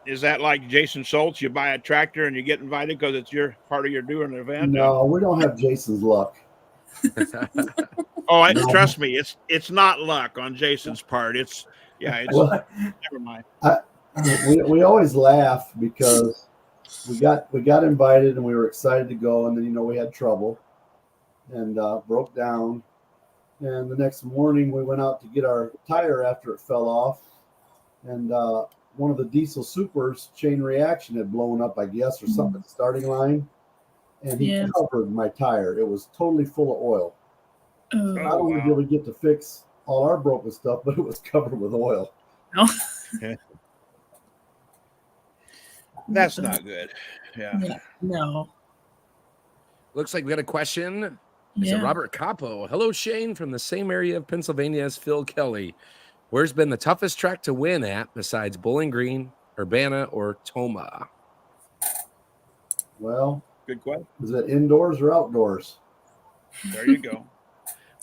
Is that like Jason Schultz? You buy a tractor and you get invited because it's your part of your doing an event? No, we don't have Jason's luck. Trust me, it's not luck on Jason's part. Never mind. We always laugh because we got invited and we were excited to go, and then we had trouble and broke down, and the next morning we went out to get our tire after it fell off, and one of the diesel supers chain reaction had blown up, I guess, or something at the starting line, and he covered my tire. It was totally full of oil. Not only did we get to fix all our broken stuff, but it was covered with oil. Okay. That's not good. Yeah. No. Looks like we got a question. It's Robert Capo. Hello, Shane, from the same area of Pennsylvania as Phil Kelly. Where's been the toughest track to win at besides Bowling Green, Urbana, or Toma? Well, good question. Is it indoors or outdoors? There you go.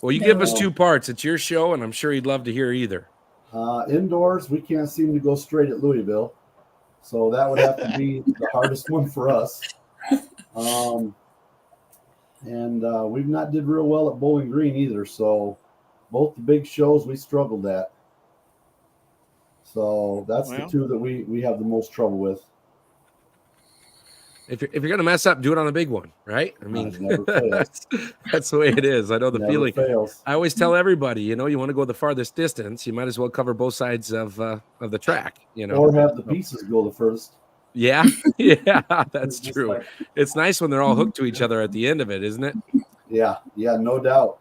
Well, you give us 2 parts. It's your show, and I'm sure you'd love to hear either. Indoors, we can't seem to go straight at Louisville, so that would have to be the hardest one for us. And we've not did real well at Bowling Green either. So both the big shows we struggled at. So that's the 2 that we have the most trouble with. If you're gonna mess up, do it on a big one, right? I mean, that's the way it is. I know the feeling. Fails. I always tell everybody, you want to go the farthest distance, you might as well cover both sides of the track, or have the pieces go the furthest. Yeah, that's true. It's nice when they're all hooked to each other at the end of it, isn't it? Yeah, no doubt.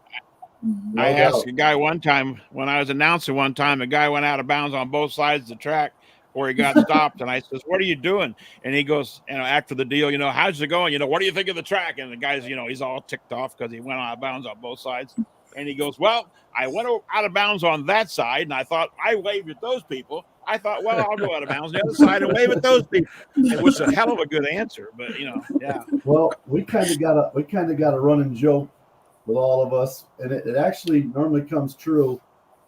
I asked a guy one time when I was announcing a guy went out of bounds on both sides of the track. before he got stopped. And I says, "What are you doing?" And he goes, after the deal, how's it going? What do you think of the track? And the guy's, he's all ticked off because he went out of bounds on both sides. And he goes, "Well, I went out of bounds on that side, and I thought I waved at those people. I thought, well, I'll go out of bounds on the other side and wave at those people." It was a hell of a good answer, but yeah. Well, we kind of got a running joke with all of us, and it actually normally comes true.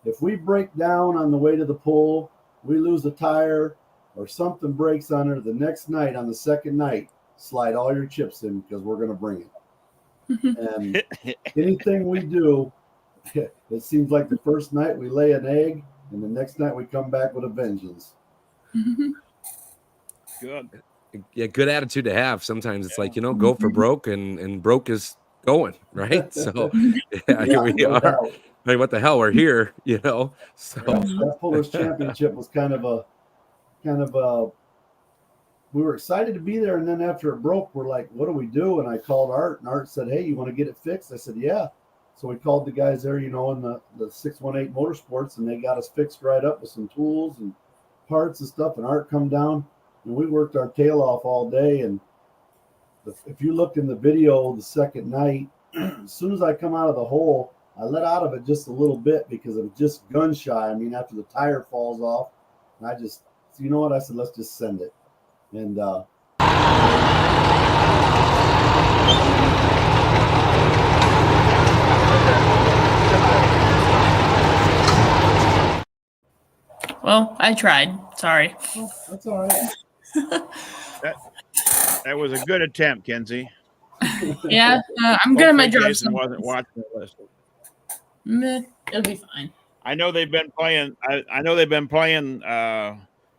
If we break down on the way to the pole, we lose a tire or something breaks on her, the next night, on the second night, slide all your chips in because we're going to bring it. And anything we do, it seems like the first night we lay an egg, and the next night we come back with a vengeance. Good. Yeah, good attitude to have. Sometimes it's like, go for broke, and broke is going, right? So here we are. Like, what the hell? We're here, So that Pullers Championship was kind of a we were excited to be there, and then after it broke, we're like, what do we do? And I called Art, and Art said, "Hey, you want to get it fixed?" I said, "Yeah." So we called the guys there, in the 618 Motorsports, and they got us fixed right up with some tools and parts and stuff. And Art come down, and we worked our tail off all day. And if you look in the video the second night, as soon as I come out of the hole, I let out of it just a little bit because it was just gun shy. I mean, after the tire falls off, and I just, you know what? I said, let's just send it. And Well, I tried. Sorry. that's all right. That was a good attempt, Kenzie. Yeah, I'm good at my Hopefully job. Jason wasn't watching the list. Meh, it'll be fine. I know they've been playing. I know they've been playing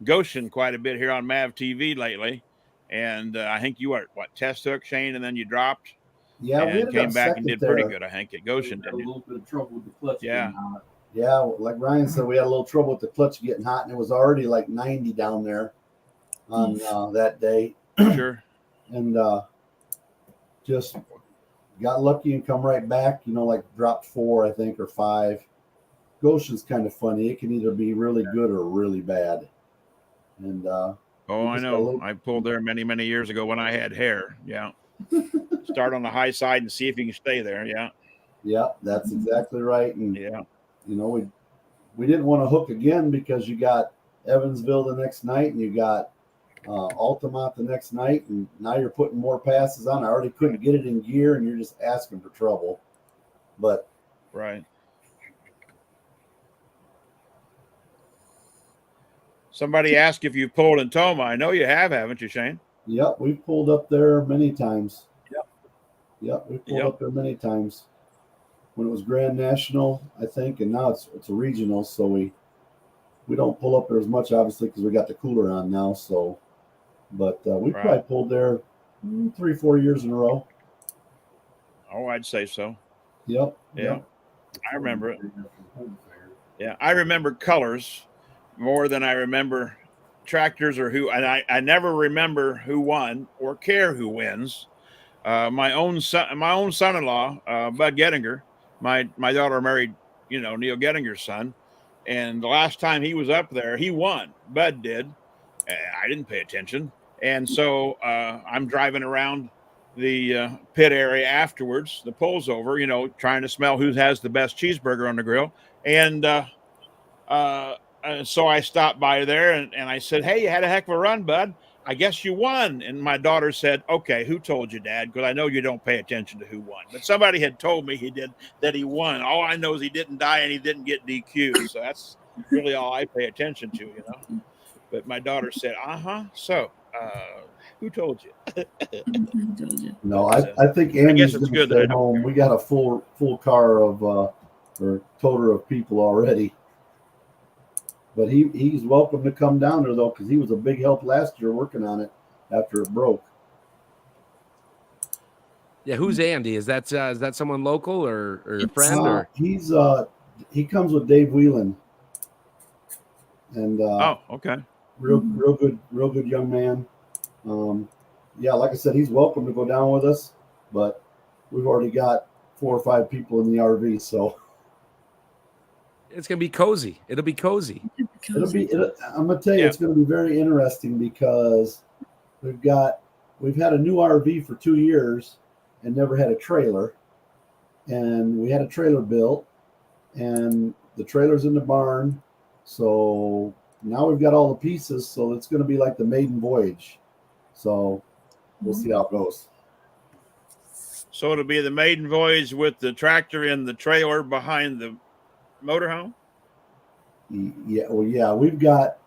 Goshen quite a bit here on Mav TV lately, and I think you were test hook, Shane, and then you dropped. Yeah, we and came back and did pretty good. I think at Goshen Had a did. little bit of trouble with the clutch. Yeah. getting hot. Yeah, like Ryan said, we had a little trouble with the clutch getting hot, and it was already like 90 down there on that day. Sure. And just got lucky and come right back, like dropped 4, I think, or 5. Goshen's kind of funny. It can either be really good or really bad. And I know. I pulled there many, many years ago when I had hair. Yeah. Start on the high side and see if you can stay there. Yeah. Yeah, that's exactly right. And yeah, we didn't want to hook again because you got Evansville the next night and you got Altamont the next night, and now you're putting more passes on. I already couldn't get it in gear, and you're just asking for trouble. But right. Somebody asked if you pulled in Toma. I know you have, haven't you, Shane? Yep, we've pulled up there many times. Yep, we've pulled up there many times. When it was Grand National, I think, and now it's a regional, so we don't pull up there as much, obviously, because we got the cooler on now. So, but we probably pulled there 3-4 years in a row. Oh, I'd say so. Yep. Yeah, Yep. I remember it. Yeah, I remember colors more than I remember tractors or who. And I never remember who won or care who wins. My own son-in-law, Bud Gettinger. My daughter married, Neil Gettinger's son, and the last time he was up there, he won. Bud did. I didn't pay attention, and so I'm driving around the pit area afterwards. The poll's over, trying to smell who has the best cheeseburger on the grill, and so I stopped by there and I said, "Hey, you had a heck of a run, Bud. I guess you won." And my daughter said, "Okay, who told you, Dad? Because I know you don't pay attention to who won." But somebody had told me that he won. All I know is he didn't die and he didn't get DQ'd. So that's really all I pay attention to, But my daughter said, "So, who told you?" No, I think Andy's going to stay home. We got a full car of or toter of people already. But he's welcome to come down there, though, because he was a big help last year working on it after it broke. Yeah, who's Andy? Is that someone local or a friend? Or He comes with Dave Whelan, and okay, real good young man. Yeah, like I said, he's welcome to go down with us, but we've already got 4 or 5 people in the RV, so. It's gonna be cozy. It'll be cozy. It'll be. I'm gonna tell you, it's going to be very interesting because we've had a new RV for 2 years and never had a trailer, and we had a trailer built, and the trailer's in the barn, so now we've got all the pieces. So it's going to be like the maiden voyage. So we'll see how it goes. So it'll be the maiden voyage with the tractor and the trailer behind the motorhome? Yeah, well, yeah, we've got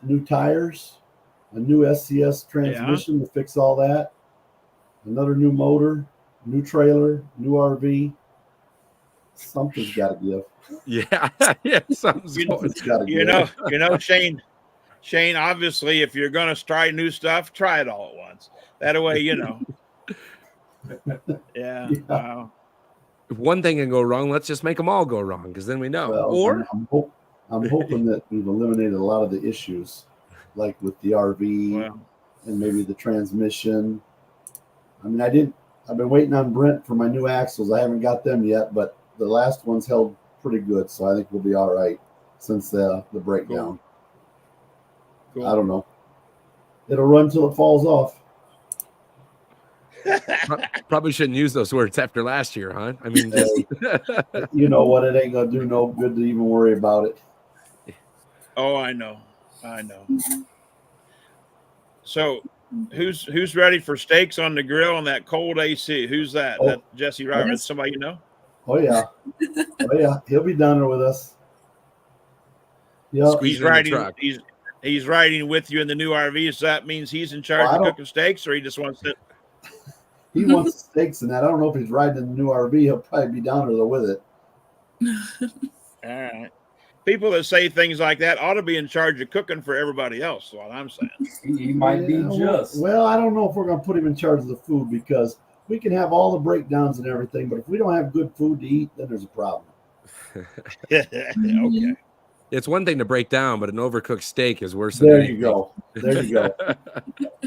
new tires, a new SCS transmission to fix all that, another new motor, new trailer, new RV. Something's got to give. Yeah, something's got to give. You know, Shane, obviously, if you're going to try new stuff, try it all at once. That way, you know. Yeah. Wow. If one thing can go wrong, let's just make them all go wrong, because then we know. Well, or I'm hoping that we've eliminated a lot of the issues, like with the RV and maybe the transmission. I mean, I've been waiting on Brent for my new axles. I haven't got them yet, but the last one's held pretty good, so I think we'll be all right since the breakdown. Cool. I don't know. It'll run till it falls off. Probably shouldn't use those words after last year, huh? I mean, you know what? It ain't gonna do no good to even worry about it. Oh, I know. So, who's ready for steaks on the grill and that cold AC? Who's that? Oh, that Jesse Roberts? Somebody you know? Oh yeah, He'll be down there with us. Yeah, he's riding. He's riding with you in the new RV. So that means he's in charge of cooking steaks, or he just wants to. He wants steaks and that. I don't know if he's riding in the new RV. He'll probably be down there with it. All right. People that say things like that ought to be in charge of cooking for everybody else. Is what I'm saying. He might be just. Well, I don't know if we're going to put him in charge of the food, because we can have all the breakdowns and everything, but if we don't have good food to eat, then there's a problem. Okay. It's one thing to break down, but an overcooked steak is worse than There anything. you go. There you go.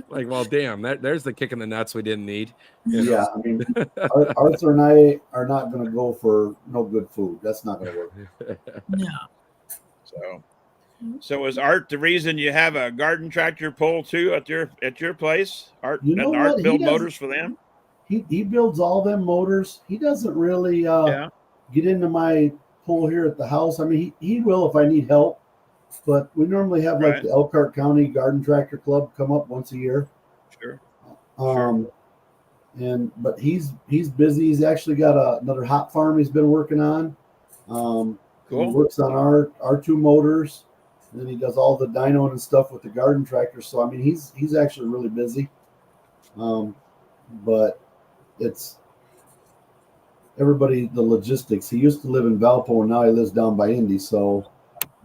Like, well, damn, there's the kick in the nuts we didn't need. Yeah, I mean, Arthur and I are not going to go for no good food. That's not going to work. No. So is Art the reason you have a garden tractor pull too at your place? Art, You know and Art what? build motors for them? He builds all them motors. He doesn't really get into my pull here at the house. I mean, he will if I need help, but we normally have like the Elkhart County Garden Tractor Club come up once a year. Sure. But he's busy. He's actually got another hop farm he's been working on. Cool. He works on our two motors, and then he does all the dyno and stuff with the garden tractor. So I mean, he's actually really busy. But it's everybody, the logistics. He used to live in Valpo, and now he lives down by Indy. So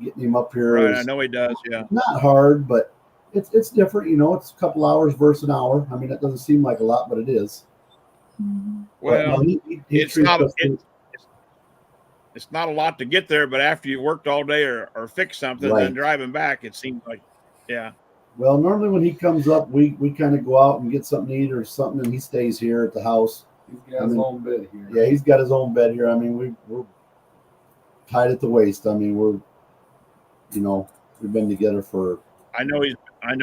getting him up here I know he does. Yeah, not hard, but it's different. You know, it's a couple hours versus an hour. I mean, that doesn't seem like a lot, but it is. Well, it's not a lot to get there, but after you worked all day or fixed something, then driving back, it seems like, yeah. Well, normally when he comes up, we kind of go out and get something to eat or something, and he stays here at the house. He's got his own bed here. Yeah, he's got his own bed here. I mean, we're tied at the waist. I mean, we've been together for. I know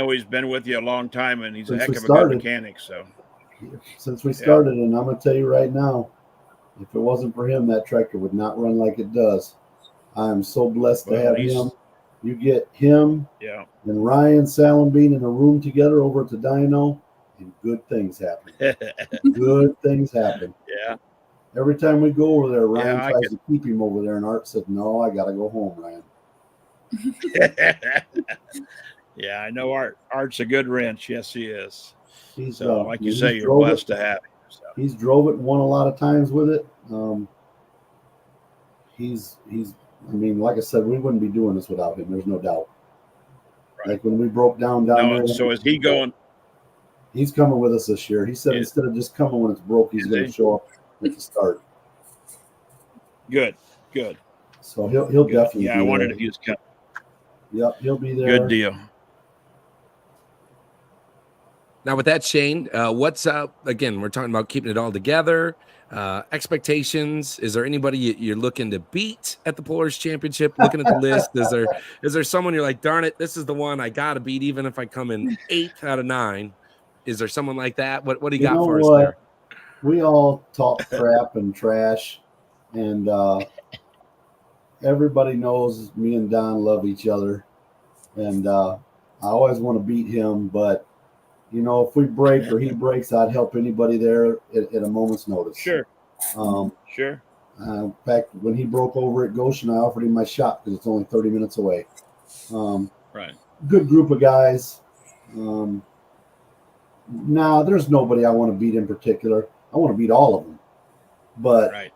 he's been with you a long time, and he's a heck of a good mechanic. So since we started, and I'm going to tell you right now, if it wasn't for him, that tractor would not run like it does. I am so blessed to have him. You get him and Ryan Salenbean in a room together over at the dyno, and good things happen. Good things happen. Yeah. Every time we go over there, Ryan tries to keep him over there, and Art said, "No, I got to go home, Ryan." Yeah, I know Art's a good wrench. Yes, he is. He's like you say, you're blessed to have him. So. He's drove it and won a lot of times with it. I mean, like I said, we wouldn't be doing this without him. There's no doubt. Right. Like when we broke down there. So is he going? He's coming with us this year. He said instead of just coming when it's broke, he's going to show up at the start. Good. So he'll definitely. Yeah, I wondered if he was coming. Yep, he'll be there. Good deal. Now with that, Shane, what's up? Again, we're talking about keeping it all together. Expectations? Is there anybody you're looking to beat at the Polaris Championship? Looking at the list, is there someone you're like, darn it, this is the one I got to beat, even if I come in 8th out of 9? Is there someone like that? What do you got for us there? We all talk crap and trash, and everybody knows me and Don love each other, and I always want to beat him. But if we break or he breaks, I'd help anybody there at a moment's notice. Sure. Sure. In fact, when he broke over at Goshen, I offered him my shot because it's only 30 minutes away. Right. Good group of guys. Nah, there's nobody I want to beat in particular. I want to beat all of them, but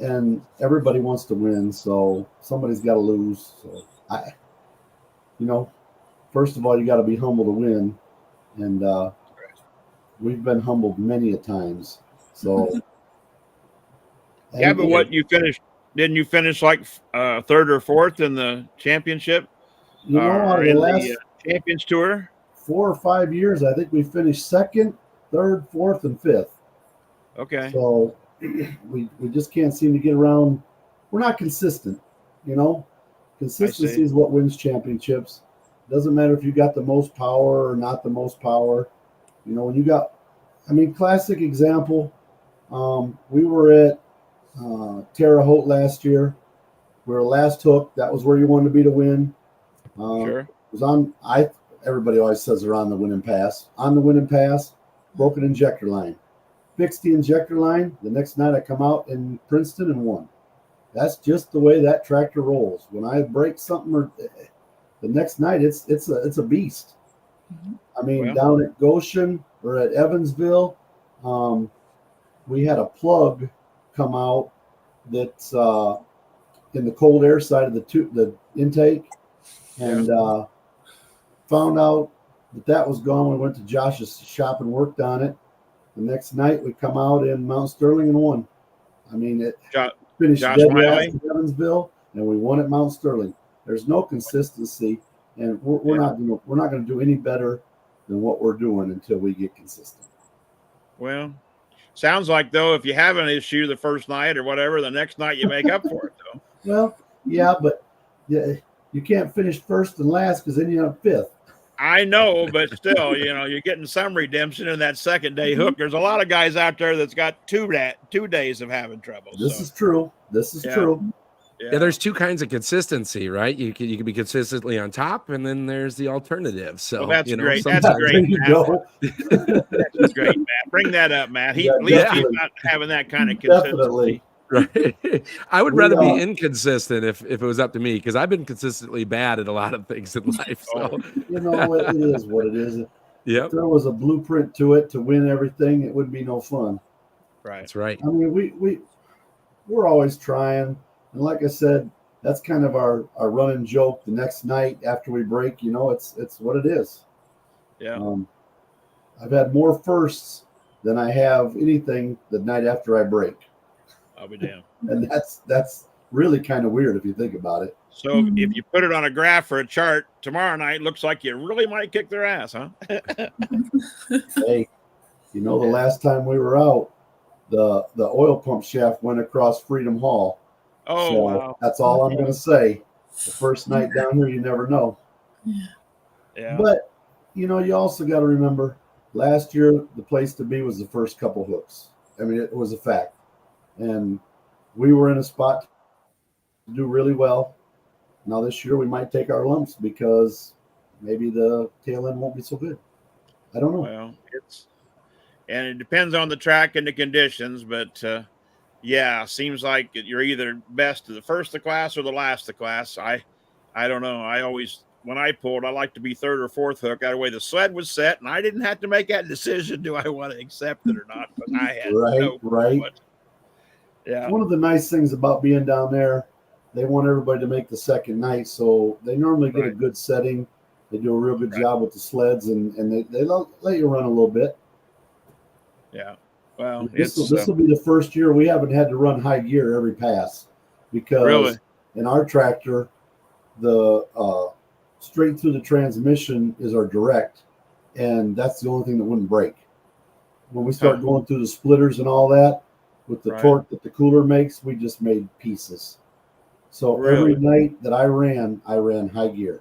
and everybody wants to win, so somebody's got to lose. So first of all, you got to be humble to win, and we've been humbled many a times. So yeah, but what you finished? Didn't you finish like 3rd or 4th in the championship? Or in the Champions Tour? 4 or 5 years, I think we finished 2nd, 3rd, 4th, and 5th. Okay. So we just can't seem to get around. We're not consistent, Consistency is what wins championships. Doesn't matter if you got the most power or not the most power. When you got, classic example, we were at Terre Haute last year. We were last hook. That was where you wanted to be to win. Sure. It was on, everybody always says they're on the winning pass. On the winning pass, broken injector line. Fixed the injector line. The next night I come out in Princeton and won. That's just the way that tractor rolls. When I break something, or the next night it's a beast. Down at Goshen or at Evansville, we had a plug come out that's in the cold air side of the intake, and found out that was gone. We went to Josh's shop and worked on it. The next night we come out in Mount Sterling and won. It finished dead last in Evansville, and we won at Mount Sterling. There's no consistency, and we're not going to do any better than what we're doing until we get consistent. Well, sounds like though, if you have an issue the first night or whatever, the next night you make up for it though. Well, yeah, but you can't finish first and last because then you have 5th. I know, but still, you're getting some redemption in that second day hook. There's a lot of guys out there that's got 2 days of having trouble. This is true. True. Yeah, there's 2 kinds of consistency, right? You can be consistently on top, and then there's the alternative. So that's great. That's great. That's great, Matt. Bring that up, Matt. At least he's not having that kind of consistency. Definitely. Right. I would rather be inconsistent if it was up to me, because I've been consistently bad at a lot of things in life. So it is what it is. Yeah. If there was a blueprint to it to win everything, it would be no fun. Right. That's right. We're always trying, and like I said, that's kind of our running joke. The next night after we break, it's what it is. Yeah. I've had more firsts than I have anything the night after I break. I'll be damned. And that's really kind of weird if you think about it. So if you put it on a graph or a chart tomorrow night, looks like you really might kick their ass, huh? Hey, the last time we were out, the oil pump shaft went across Freedom Hall. Oh, so wow. That's all I'm going to say. The first night down here, you never know. Yeah. But, you also got to remember, last year, the place to be was the first couple hooks. It was a fact. And we were in a spot to do really well. Now this year we might take our lumps because maybe the tail end won't be so good. I don't know. Well, it depends on the track and the conditions, but seems like you're either best of the first of class or the last of class. I don't know. I always, when I pulled, I like to be 3rd or 4th hook. That way the sled was set, and I didn't have to make that decision. Do I want to accept it or not? But I had right. Yeah. One of the nice things about being down there, they want everybody to make the second night, so they normally get a good setting. They do a real good job with the sleds, and they let you run a little bit. Yeah. Well, this will be the first year we haven't had to run high gear every pass, because in our tractor, the straight through the transmission is our direct, and that's the only thing that wouldn't break. When we start going through the splitters and all that, with the Right. torque that the cooler makes, we just made pieces. So every Really? night that I ran high gear.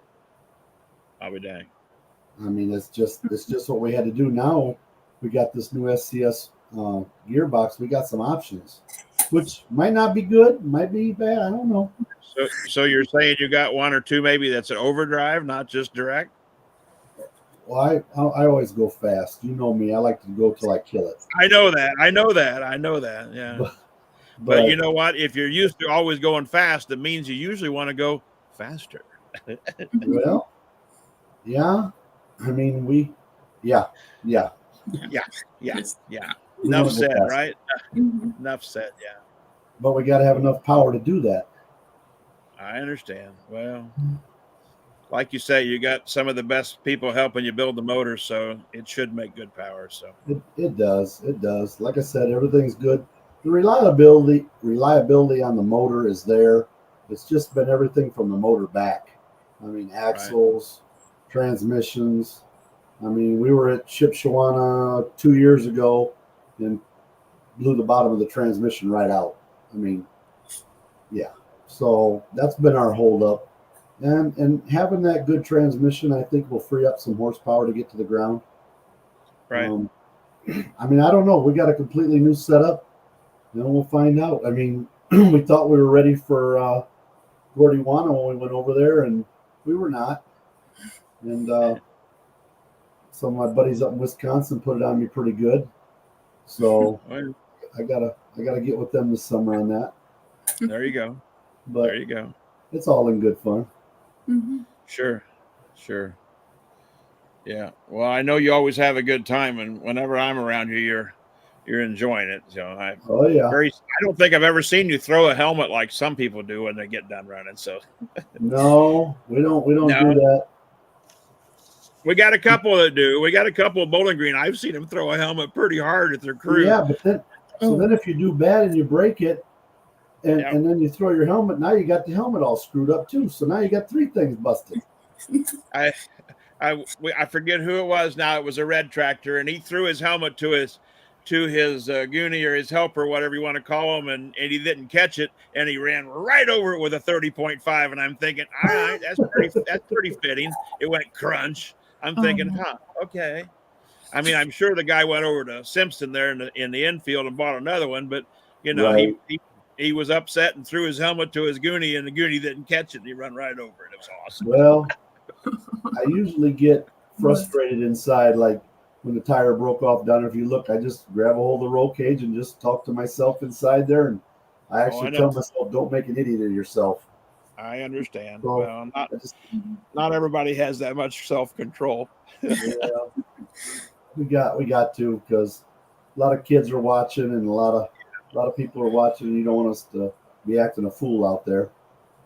I'll be dang. I mean, it's just what we had to do. Now we got this new SCS gearbox. We got some options, which might not be good, might be bad. I don't know. So you're saying you got one or two maybe that's an overdrive, not just direct? Well, I always go fast. You know me. I like to go till I kill it. I know that. Yeah. But you know what? If you're used to always going fast, it means you usually want to go faster. Well, yeah. I mean, yeah. Yeah. We Enough wanna go said, fast. right? Mhm. Enough said. Yeah. But we got to have enough power to do that. I understand. Well, like you say, you got some of the best people helping you build the motor, so it should make good power. So It does. It does. Like I said, everything's good. The reliability on the motor is there. It's just been everything from the motor back. I mean, axles, transmissions. I mean, we were at Shipshawana 2 years ago and blew the bottom of the transmission right out. I mean, yeah. So that's been our holdup. And having that good transmission, I think, will free up some horsepower to get to the ground. right. I mean, I don't know. We got a completely new setup. Then we'll find out. I mean, we thought we were ready for Gordiwana when we went over there, and we were not. And some of my buddies up in Wisconsin put it on me pretty good. So I gotta get with them this summer on that. There you go. But There you go. it's all in good fun. Mhm. Sure. Yeah. Well, I know you always have a good time, and whenever I'm around you, you're enjoying it. So Oh yeah. I don't think I've ever seen you throw a helmet like some people do when they get done running. So No, we don't No. do that. we got a couple that do. We got a couple of Bowling Green. I've seen them throw a helmet pretty hard at their crew. Yeah, but then if you do bad and you break it, and then you throw your helmet, now you got the helmet all screwed up too. So now you got three things busted. I forget who it was now. It was a red tractor, and he threw his helmet to his goonie or his helper, whatever you want to call him, and he didn't catch it, and he ran right over it with a 30.5. And I'm thinking, all right, that's pretty fitting. It went crunch. I'm thinking, okay. I mean, I'm sure the guy went over to Simpson there in the infield and bought another one, but you know, Right. he was upset and threw his helmet to his goonie, and the goonie didn't catch it. And he ran right over it. It was awesome. Well, I usually get frustrated inside, like when the tire broke off down. If you look, I just grab a hold of the roll cage and just talk to myself inside there, and I actually tell myself, "Don't make an idiot of yourself." I understand. So, well, not everybody has that much self-control. Yeah, we got to, because a lot of kids are watching, and a lot of people are watching. And you don't want us to be acting a fool out there.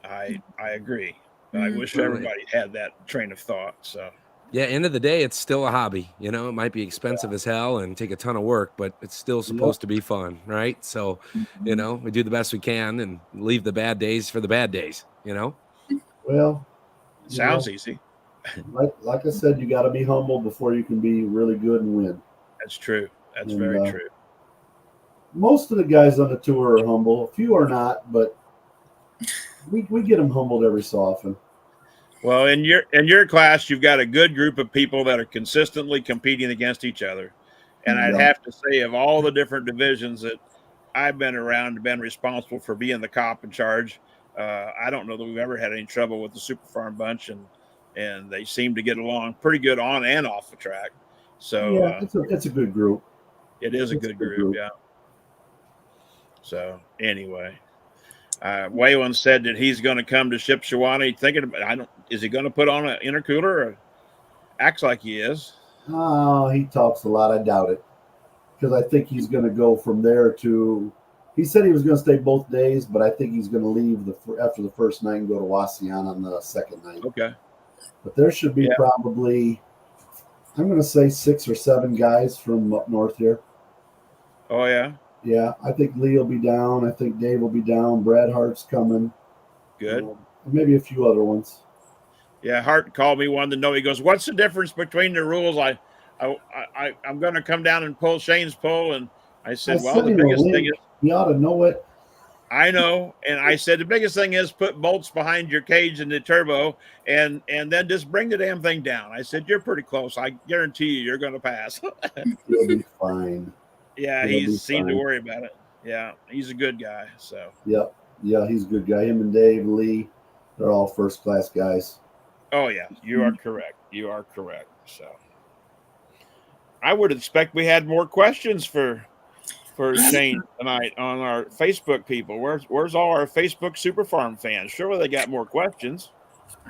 I agree. I wish everybody had that train of thought. So Yeah, end of the day, it's still a hobby. You know, it might be expensive as hell and take a ton of work, but it's still supposed to be fun, right? So, you know, we do the best we can and leave the bad days for the bad days, you know? Well, sounds easy. Like I said, you got to be humble before you can be really good and win. That's true. That's very true. Most of the guys on the tour are humble. A few are not, but we get them humbled every so often. Well, in your class, you've got a good group of people that are consistently competing against each other. And I'd have to say, of all the different divisions that I've been around, been responsible for being the cop in charge, I don't know that we've ever had any trouble with the Super Farm bunch, and they seem to get along pretty good on and off the track. So yeah, it's a good group. It is a good group, yeah. So anyway, Waylon said that he's going to come to Shipshawana. Thinking about, is he going to put on an intercooler? Or acts like he is. Oh, he talks a lot. I doubt it, because I think he's going to go from there to. He said he was going to stay both days, but I think he's going to leave after the first night and go to Wasion on the second night. Okay. But there should be probably, I'm going to say 6 or 7 guys from up north here. Oh, yeah? Yeah, I think Lee will be down. I think Dave will be down. Brad Hart's coming. Good. Maybe a few other ones. Yeah, Hart called me, wanted to know. He goes, "What's the difference between the rules?" I'm going to come down and pull Shane's pull, and I said, "Well, the biggest thing is He ought to know it. I know. And I said, the biggest thing is put bolts behind your cage and the turbo and then just bring the damn thing down. I said, you're pretty close. I guarantee you're going to pass. He'll be fine. Yeah, He'll he be seemed to fine. worry about it. Yeah, he's a good guy. So. Yep. Yeah, he's a good guy. Him and Dave Lee, they're all first class guys. Oh yeah, you are correct. You are correct. So I would expect we had more questions for Shane tonight on our Facebook people. Where's all our Facebook Super Farm fans? Surely they got more questions.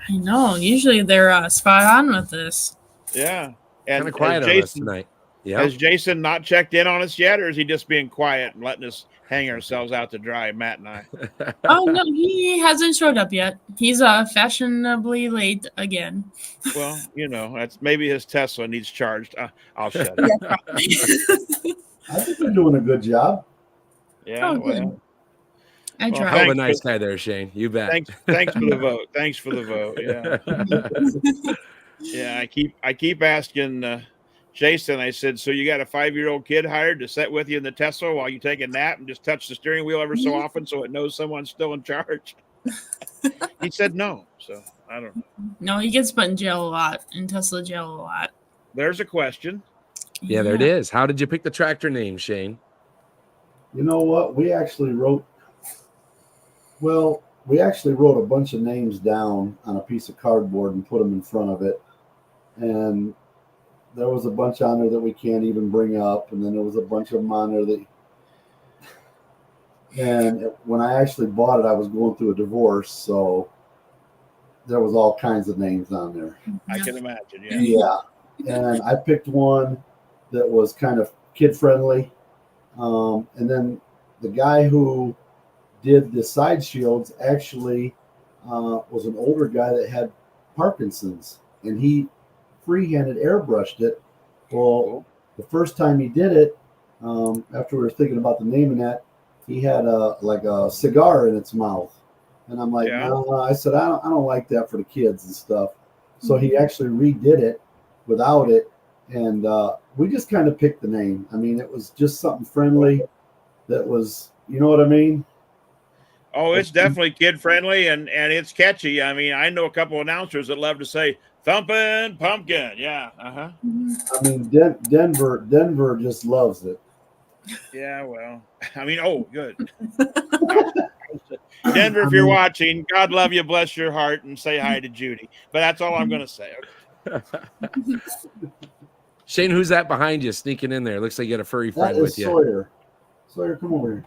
I know. Usually they're spot on with this. Yeah. Kind And of quiet on us tonight. Yeah. Has Jason not checked in on us yet, or is he just being quiet and letting us hang ourselves out to dry, Matt and I? Oh no, he hasn't showed up yet. He's fashionably late again. Well, that's maybe his Tesla needs charged. I'll shut Yeah, it. probably. I think they're doing a good job. Yeah. Oh, good. Well, I Well, tried. Hell of a thanks nice guy there, Shane. You bet. thanks for the vote. Thanks for the vote. Yeah. Yeah. I keep asking Jason. I said, so you got a 5-year-old kid hired to sit with you in the Tesla while you take a nap and just touch the steering wheel ever so often so it knows someone's still in charge? He said no. So I don't know. No, he gets put in jail a lot, in Tesla jail a lot. There's a question. Yeah, there it is. How did you pick the tractor name, Shane? You know what? We actually wrote a bunch of names down on a piece of cardboard and put them in front of it. And there was a bunch on there that we can't even bring up. And then there was a bunch of them on there that. And when I actually bought it, I was going through a divorce. So there was all kinds of names on there. I can imagine. Yeah. Yeah. And I picked one that was kind of kid friendly. And then the guy who did the side shields actually was an older guy that had Parkinson's, and he freehanded airbrushed it. Well, the first time he did it, after we were thinking about the name and that, he had a cigar in its mouth, and I'm like, Yeah. no, I said I don't like that for the kids and stuff. So he actually redid it without it, and we just kind of picked the name. I mean, it was just something friendly that was, you know what I mean? Oh, it's definitely kid friendly and it's catchy. I mean, I know a couple announcers that love to say "thumping pumpkin." Yeah. Uh-huh. I mean, Denver just loves it. Yeah, well, I mean, oh, good. Denver, if you're watching, God love you, bless your heart, and say hi to Judy. But that's all I'm going to say. Shane, who's that behind you sneaking in there? Looks like you got a furry friend That with is you. Sawyer. Sawyer, come over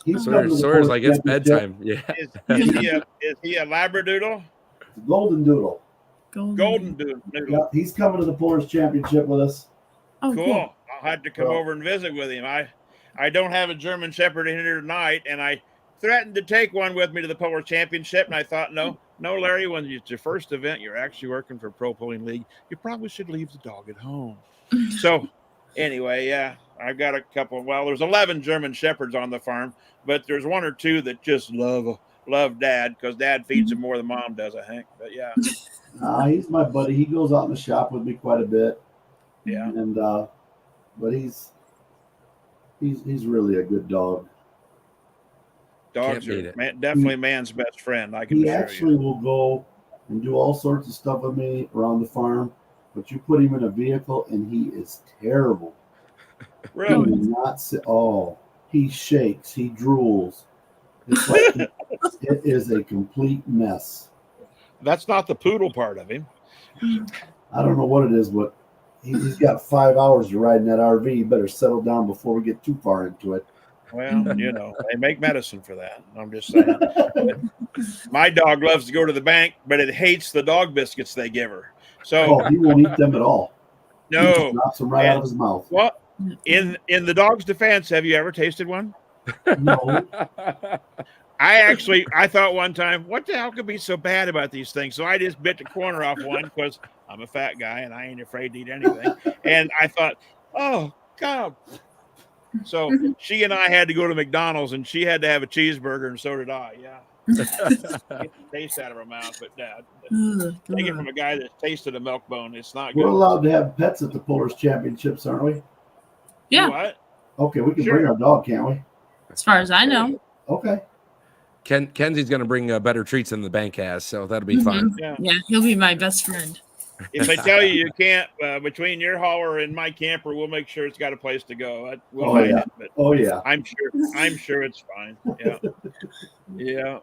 here. Sawyer's like, it's bedtime. Yeah. Is he a Labradoodle? Golden Doodle. Golden Doodle. Yeah, he's coming to the Polaris Championship with us. Oh, Cool. cool. I'll have to come over and visit with him. I don't have a German Shepherd in here tonight, and I threatened to take one with me to the Polaris Championship, and I thought, no, Larry, when it's your first event, you're actually working for Pro Pulling League, you probably should leave the dog at home. So anyway, yeah, I've got a couple. Well, there's 11 German Shepherds on the farm, but there's one or two that just love Dad because Dad feeds them more than Mom does, I think. But yeah. He's my buddy. He goes out in the shop with me quite a bit. Yeah. And but he's really a good dog. Dogs are definitely man's best friend. I can He assure actually you. will go and do all sorts of stuff with me around the farm, but you put him in a vehicle and he is terrible. Really? He will not sit. Oh, he shakes. He drools. It's like it is a complete mess. That's not the poodle part of him. I don't know what it is, but he's got 5 hours to ride in that RV. You better settle down before we get too far into it. Well, they make medicine for that. I'm just saying. My dog loves to go to the bank, but it hates the dog biscuits they give her. So he won't eat them at all. He no, just drops them right out of his mouth. well, in the dog's defense, have you ever tasted one? No. I thought one time, what the hell could be so bad about these things? So I just bit the corner off one because I'm a fat guy and I ain't afraid to eat anything. And I thought, oh God. So she and I had to go to McDonald's and she had to have a cheeseburger and so did I. Yeah. Get the taste out of her mouth, but take it from a guy that tasted a milk bone. It's not good. We're allowed to have pets at the Polaris Championships, aren't we? Yeah. What? Okay, we can Sure. bring our dog, can't we? as far as I know. Okay. Kenzie's going to bring better treats than the bank has, so that'll be fun. Yeah. Yeah, he'll be my best friend. If they tell you can't, between your hauler and my camper, we'll make sure it's got a place to go. We'll hide it, but Yeah. I'm sure it's fine. Yeah. Yeah.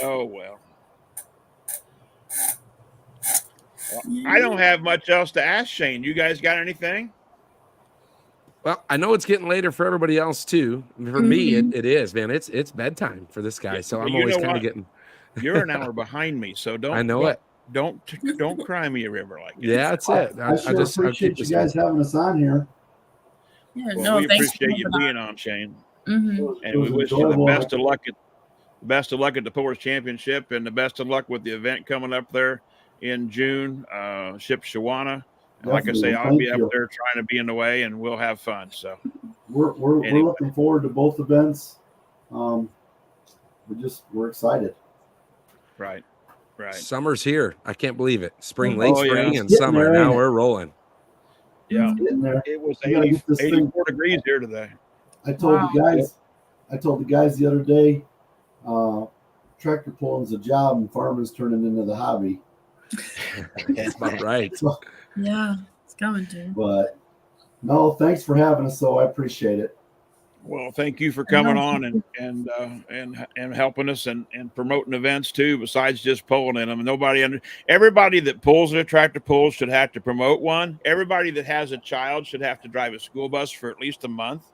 Oh well. I don't have much else to ask Shane. You guys got anything? Well, I know it's getting later for everybody else too. For me, it is, man. It's bedtime for this guy, so I'm always kind of getting. You're an hour behind me, so don't. I know it. Don't cry me a river like that. Yeah, that's it. I just appreciate you guys having us on here. Yeah, well, we appreciate you being on, Shane. Mm-hmm. And we wish you the best of luck at the Pullers Championship, and the best of luck with the event coming up there in June, Shipshewana. And like I say, I'll be up there trying to be in the way, and we'll have fun. So we're looking forward to both events. We're excited. Right. Summer's here. I can't believe it. Spring, and summer. There, now we're rolling. Yeah, there. It was 84 degrees here today. I told the guys the other day, tractor pulling's a job and farming's turning into the hobby. That's about right. Yeah, it's coming to. But no, thanks for having us. So I appreciate it. Well, thank you for coming on and helping us and promoting events too. Besides just pulling in them, everybody that pulls a tractor pull should have to promote one. Everybody that has a child should have to drive a school bus for at least a month.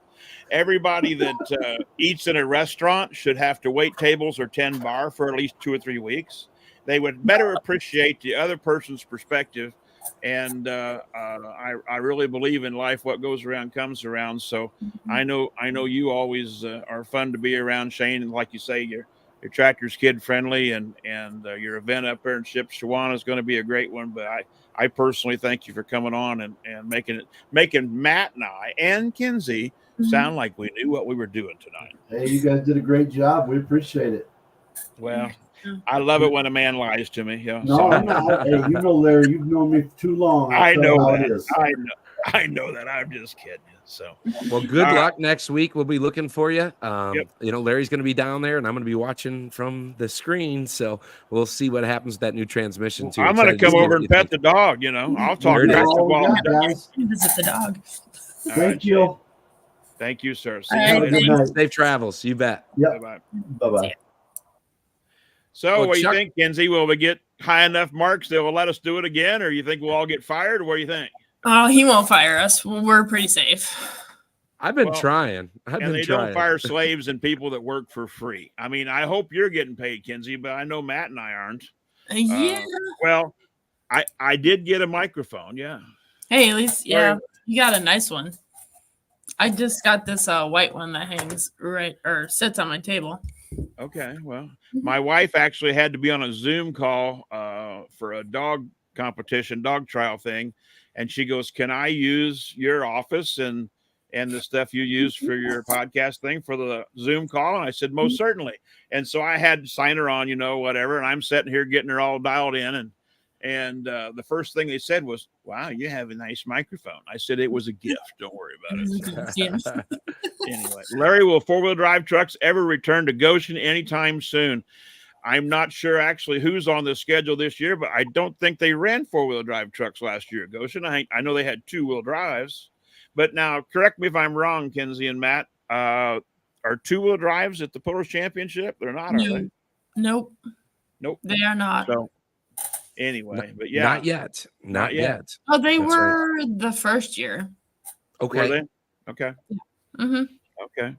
Everybody that eats in a restaurant should have to wait tables or 10 bar for at least 2 or 3 weeks. They would better appreciate the other person's perspective. And I really believe in life. What goes around comes around. So I know you always are fun to be around, Shane. And like you say, your tractor's kid friendly, and your event up there in Shipshewana is going to be a great one. But I personally thank you for coming on and making Matt and I and Kenzie sound like we knew what we were doing tonight. Hey, you guys did a great job. We appreciate it. Well, I love it when a man lies to me. Yeah. No, I'm not. Hey, you know, Larry, you've known me for too long. I know that. I know that. I'm just kidding. So, well, good luck next week. We'll be looking for you. You know, Larry's going to be down there, and I'm going to be watching from the screen. So we'll see what happens with that new transmission too. I'm going to come over and pet the dog. You know, I'll talk basketball. Visit the dog. Thank you. Thank you, sir. Safe travels. You bet. Yep. Bye-bye. Bye-bye. So what do you think, Kenzie? Will we get high enough marks that will let us do it again, or you think we'll all get fired? Or what do you think? Oh, he won't fire us. We're pretty safe. I've been trying. They don't fire slaves and people that work for free. I mean, I hope you're getting paid, Kenzie, but I know Matt and I aren't. Yeah. Well, I did get a microphone. Yeah. Hey, at least, you got a nice one. I just got this white one that hangs sits on my table. Okay. Well, my wife actually had to be on a Zoom call for a dog competition, dog trial thing. And she goes, "Can I use your office and the stuff you use for your podcast thing for the Zoom call?" And I said, "Most certainly." And so I had to sign her on, whatever. And I'm sitting here getting her all dialed in. And the first thing they said was, "Wow, you have a nice microphone." I said, "It was a gift. Don't worry about it." Anyway, Larry, will 4-wheel drive trucks ever return to Goshen anytime soon? I'm not sure actually who's on the schedule this year, but I don't think they ran 4-wheel drive trucks last year at Goshen. I know they had 2-wheel drives, but now correct me if I'm wrong, Kenzie and Matt. Are 2-wheel drives at the Pullers Championship? They're not, are they? Nope. They are not. So anyway, but yeah, not yet. Oh, they were the first year. Okay. Were they? Okay. Mm-hmm. Okay.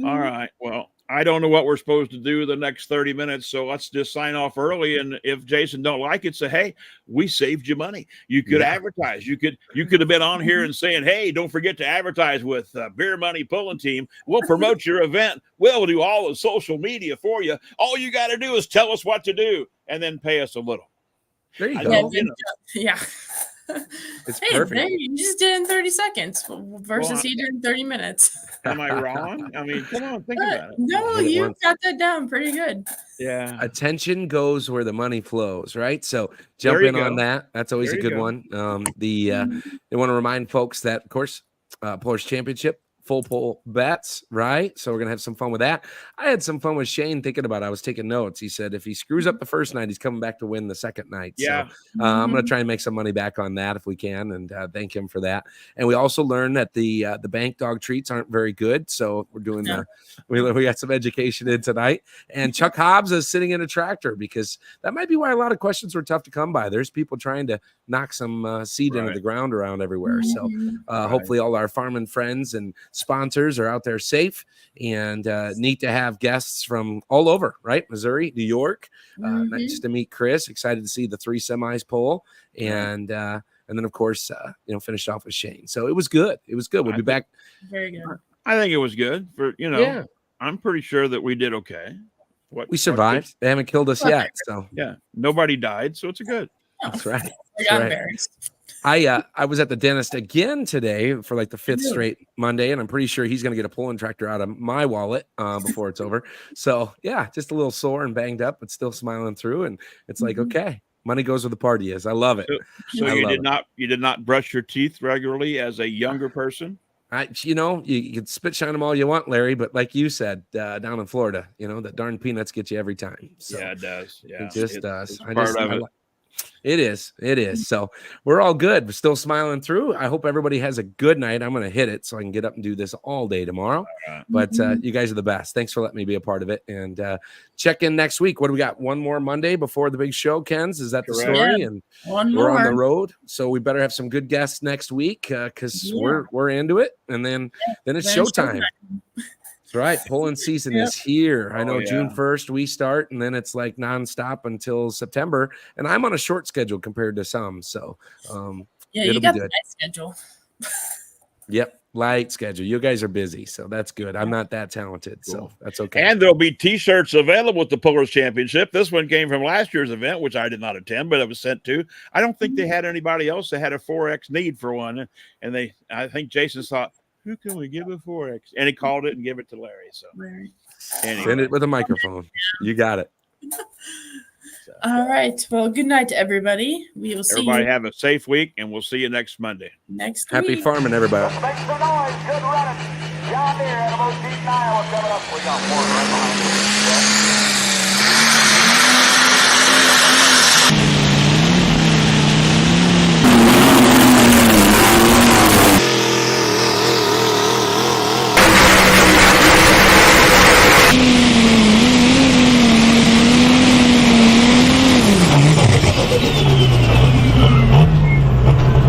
All right. Well, I don't know what we're supposed to do the next 30 minutes, so let's just sign off early. And if Jason don't like it, say, "Hey, we saved you money. You could advertise. You could have been on here and saying, 'Hey, don't forget to advertise with Beer Money Pulling Team. We'll promote your event. We'll do all the social media for you. All you got to do is tell us what to do, and then pay us a little.'" There you go. Yeah. It's perfect. You just did it in 30 seconds versus he did in 30 minutes. Am I wrong? I mean, come on, think about it. No, you got that down pretty good. Yeah. Attention goes where the money flows, right? So jump in on that. That's always a good one. They want to remind folks that, of course, Pullers Championship, full pull bets, right? So we're gonna have some fun with that. I had some fun with Shane thinking about it. I was taking notes. He said if he screws up the first night, he's coming back to win the second night. Yeah. So I'm gonna try and make some money back on that if we can, and thank him for that. And we also learned that the bank dog treats aren't very good, so we're doing we got some education in tonight. And Chuck Hobbs is sitting in a tractor because that might be why a lot of questions were tough to come by. There's people trying to knock some seed into the ground around everywhere. So hopefully all our farming friends and sponsors are out there safe, and neat to have guests from all over, right? Missouri, New York. Nice to meet Chris. Excited to see the 3 semis pull, and then of course finished off with Shane. So it was good. It was good. We'll be back. Very good. I think it was good for I'm pretty sure that we did okay. We survived. They haven't killed us yet. So nobody died. So it's a good. That's right. I got embarrassed. I was at the dentist again today for like the 5th straight Monday, and I'm pretty sure he's going to get a pulling tractor out of my wallet before it's over. So just a little sore and banged up, but still smiling through. And it's like, okay, money goes where the party is. I love it. So you did not brush your teeth regularly as a younger person? You can spit shine them all you want, Larry, but like you said, down in Florida, the darn peanuts get you every time. So yeah, it does. Yeah, it just does. It's part of it. It is. So we're all good. We're still smiling through. I hope everybody has a good night. I'm going to hit it so I can get up and do this all day tomorrow. But you guys are the best. Thanks for letting me be a part of it. And check in next week. What do we got? One more Monday before the big show, Ken's? Is that the story? Yeah. And One we're more on the road. So we better have some good guests next week because we're into it. And then it's showtime. That's right. Pulling season is here. I know June 1st we start, and then it's like nonstop until September. And I'm on a short schedule compared to some. So you got the night schedule. Yep, light schedule. You guys are busy, so that's good. I'm not that talented, so that's okay. And there'll be T-shirts available at the Pullers Championship. This one came from last year's event, which I did not attend, but it was sent to. I don't think they had anybody else that had a 4X need for one, and I think Jason thought, who can we give a 4X? And he called it and gave it to Larry. So anyway. Send it with a microphone. You got it. All right. Well, good night to everybody. We will see everybody you. Have a safe week, and we'll see you next Monday. Happy farming, everybody. Make some noise. Good running. John Deere, Animal Deep Iowa coming up. We got one right behind you.